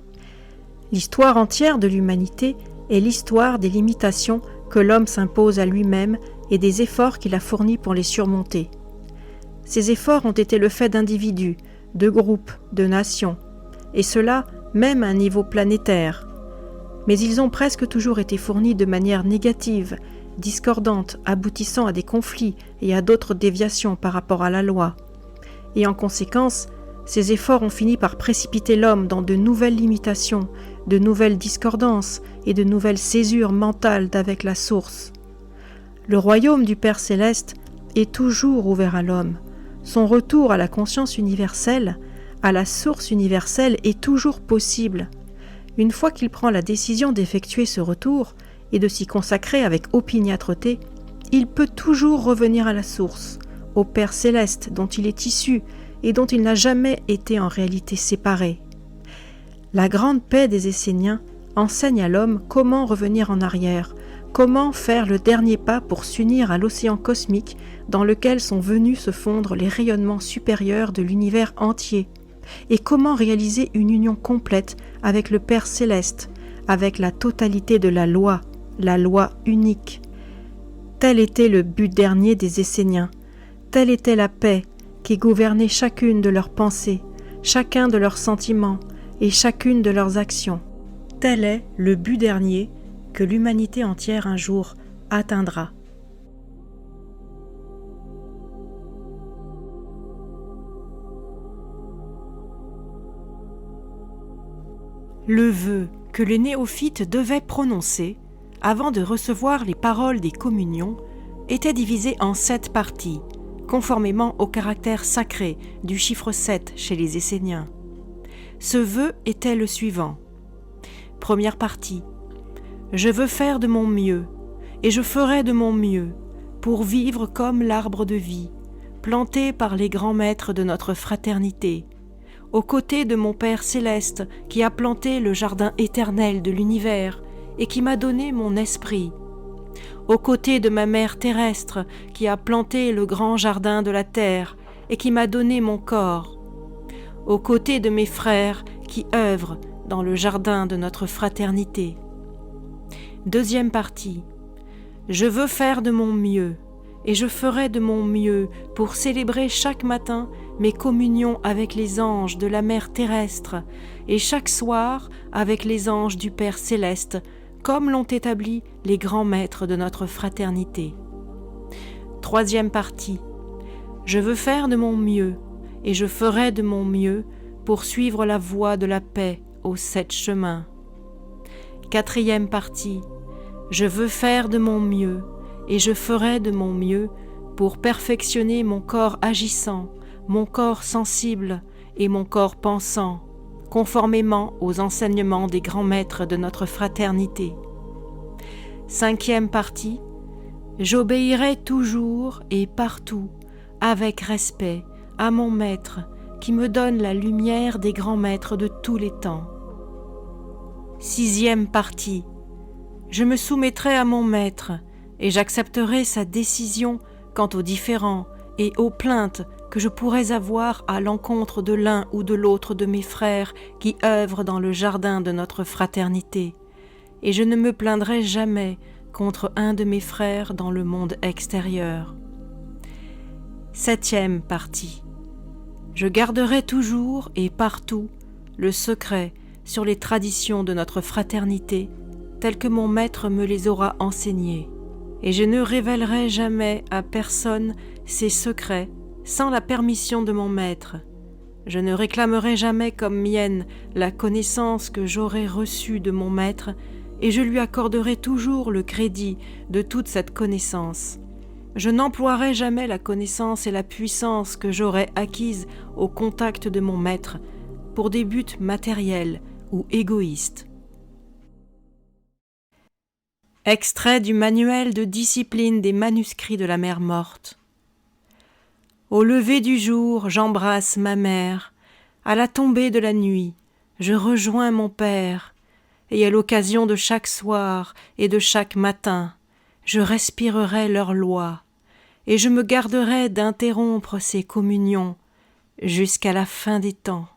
Speaker 1: L'histoire entière de l'humanité est l'histoire des limitations que l'homme s'impose à lui-même et des efforts qu'il a fournis pour les surmonter. Ces efforts ont été le fait d'individus, de groupes, de nations, et cela même à un niveau planétaire. Mais ils ont presque toujours été fournis de manière négative, discordante, aboutissant à des conflits et à d'autres déviations par rapport à la loi. Et en conséquence, ces efforts ont fini par précipiter l'homme dans de nouvelles limitations, de nouvelles discordances et de nouvelles césures mentales d'avec la source. Le royaume du Père céleste est toujours ouvert à l'homme. Son retour à la conscience universelle, à la source universelle est toujours possible. Une fois qu'il prend la décision d'effectuer ce retour et de s'y consacrer avec opiniâtreté, il peut toujours revenir à la source, au Père céleste dont il est issu et dont il n'a jamais été en réalité séparé. La grande paix des Esséniens enseigne à l'homme comment revenir en arrière, comment faire le dernier pas pour s'unir à l'océan cosmique dans lequel sont venus se fondre les rayonnements supérieurs de l'univers entier, et comment réaliser une union complète avec le Père céleste, avec la totalité de la loi unique. Tel était le but dernier des Esséniens, telle était la paix qui gouvernait chacune de leurs pensées, chacun de leurs sentiments et chacune de leurs actions. Tel est le but dernier que l'humanité entière un jour atteindra. Le vœu que les néophytes devaient prononcer avant de recevoir les paroles des communions était divisé en 7 parties, conformément au caractère sacré du chiffre 7 chez les Esséniens. Ce vœu était le suivant. Première partie. Je veux faire de mon mieux, et je ferai de mon mieux, pour vivre comme l'arbre de vie, planté par les grands maîtres de notre fraternité, aux côtés de mon Père céleste qui a planté le jardin éternel de l'univers et qui m'a donné mon esprit, aux côtés de ma mère terrestre qui a planté le grand jardin de la terre et qui m'a donné mon corps, aux côtés de mes frères qui œuvrent dans le jardin de notre fraternité. Deuxième partie. Je veux faire de mon mieux, et je ferai de mon mieux pour célébrer chaque matin mes communions avec les anges de la mère terrestre, et chaque soir avec les anges du Père céleste, comme l'ont établi les grands maîtres de notre fraternité. Troisième partie. Je veux faire de mon mieux, et je ferai de mon mieux pour suivre la voie de la paix aux 7 chemins. Quatrième partie. Je veux faire de mon mieux, et je ferai de mon mieux pour perfectionner mon corps agissant, mon corps sensible et mon corps pensant, conformément aux enseignements des grands maîtres de notre fraternité. Cinquième partie. J'obéirai toujours et partout, avec respect, à mon maître, qui me donne la lumière des grands maîtres de tous les temps. Sixième partie. Je me soumettrai à mon maître, et j'accepterai sa décision quant aux différends et aux plaintes que je pourrais avoir à l'encontre de l'un ou de l'autre de mes frères qui œuvrent dans le jardin de notre fraternité, et je ne me plaindrai jamais contre un de mes frères dans le monde extérieur. Septième partie. Je garderai toujours et partout le secret sur les traditions de notre fraternité telles que mon maître me les aura enseignées, et je ne révélerai jamais à personne ces secrets sans la permission de mon maître. Je ne réclamerai jamais comme mienne la connaissance que j'aurai reçue de mon maître, et je lui accorderai toujours le crédit de toute cette connaissance. Je n'emploierai jamais la connaissance et la puissance que j'aurai acquises au contact de mon maître pour des buts matériels ou égoïstes. Extrait du manuel de discipline des manuscrits de la Mère Morte. Au lever du jour, j'embrasse ma mère. À la tombée de la nuit, je rejoins mon père. Et à l'occasion de chaque soir et de chaque matin, je respirerai leurs lois, et je me garderai d'interrompre ces communions jusqu'à la fin des temps.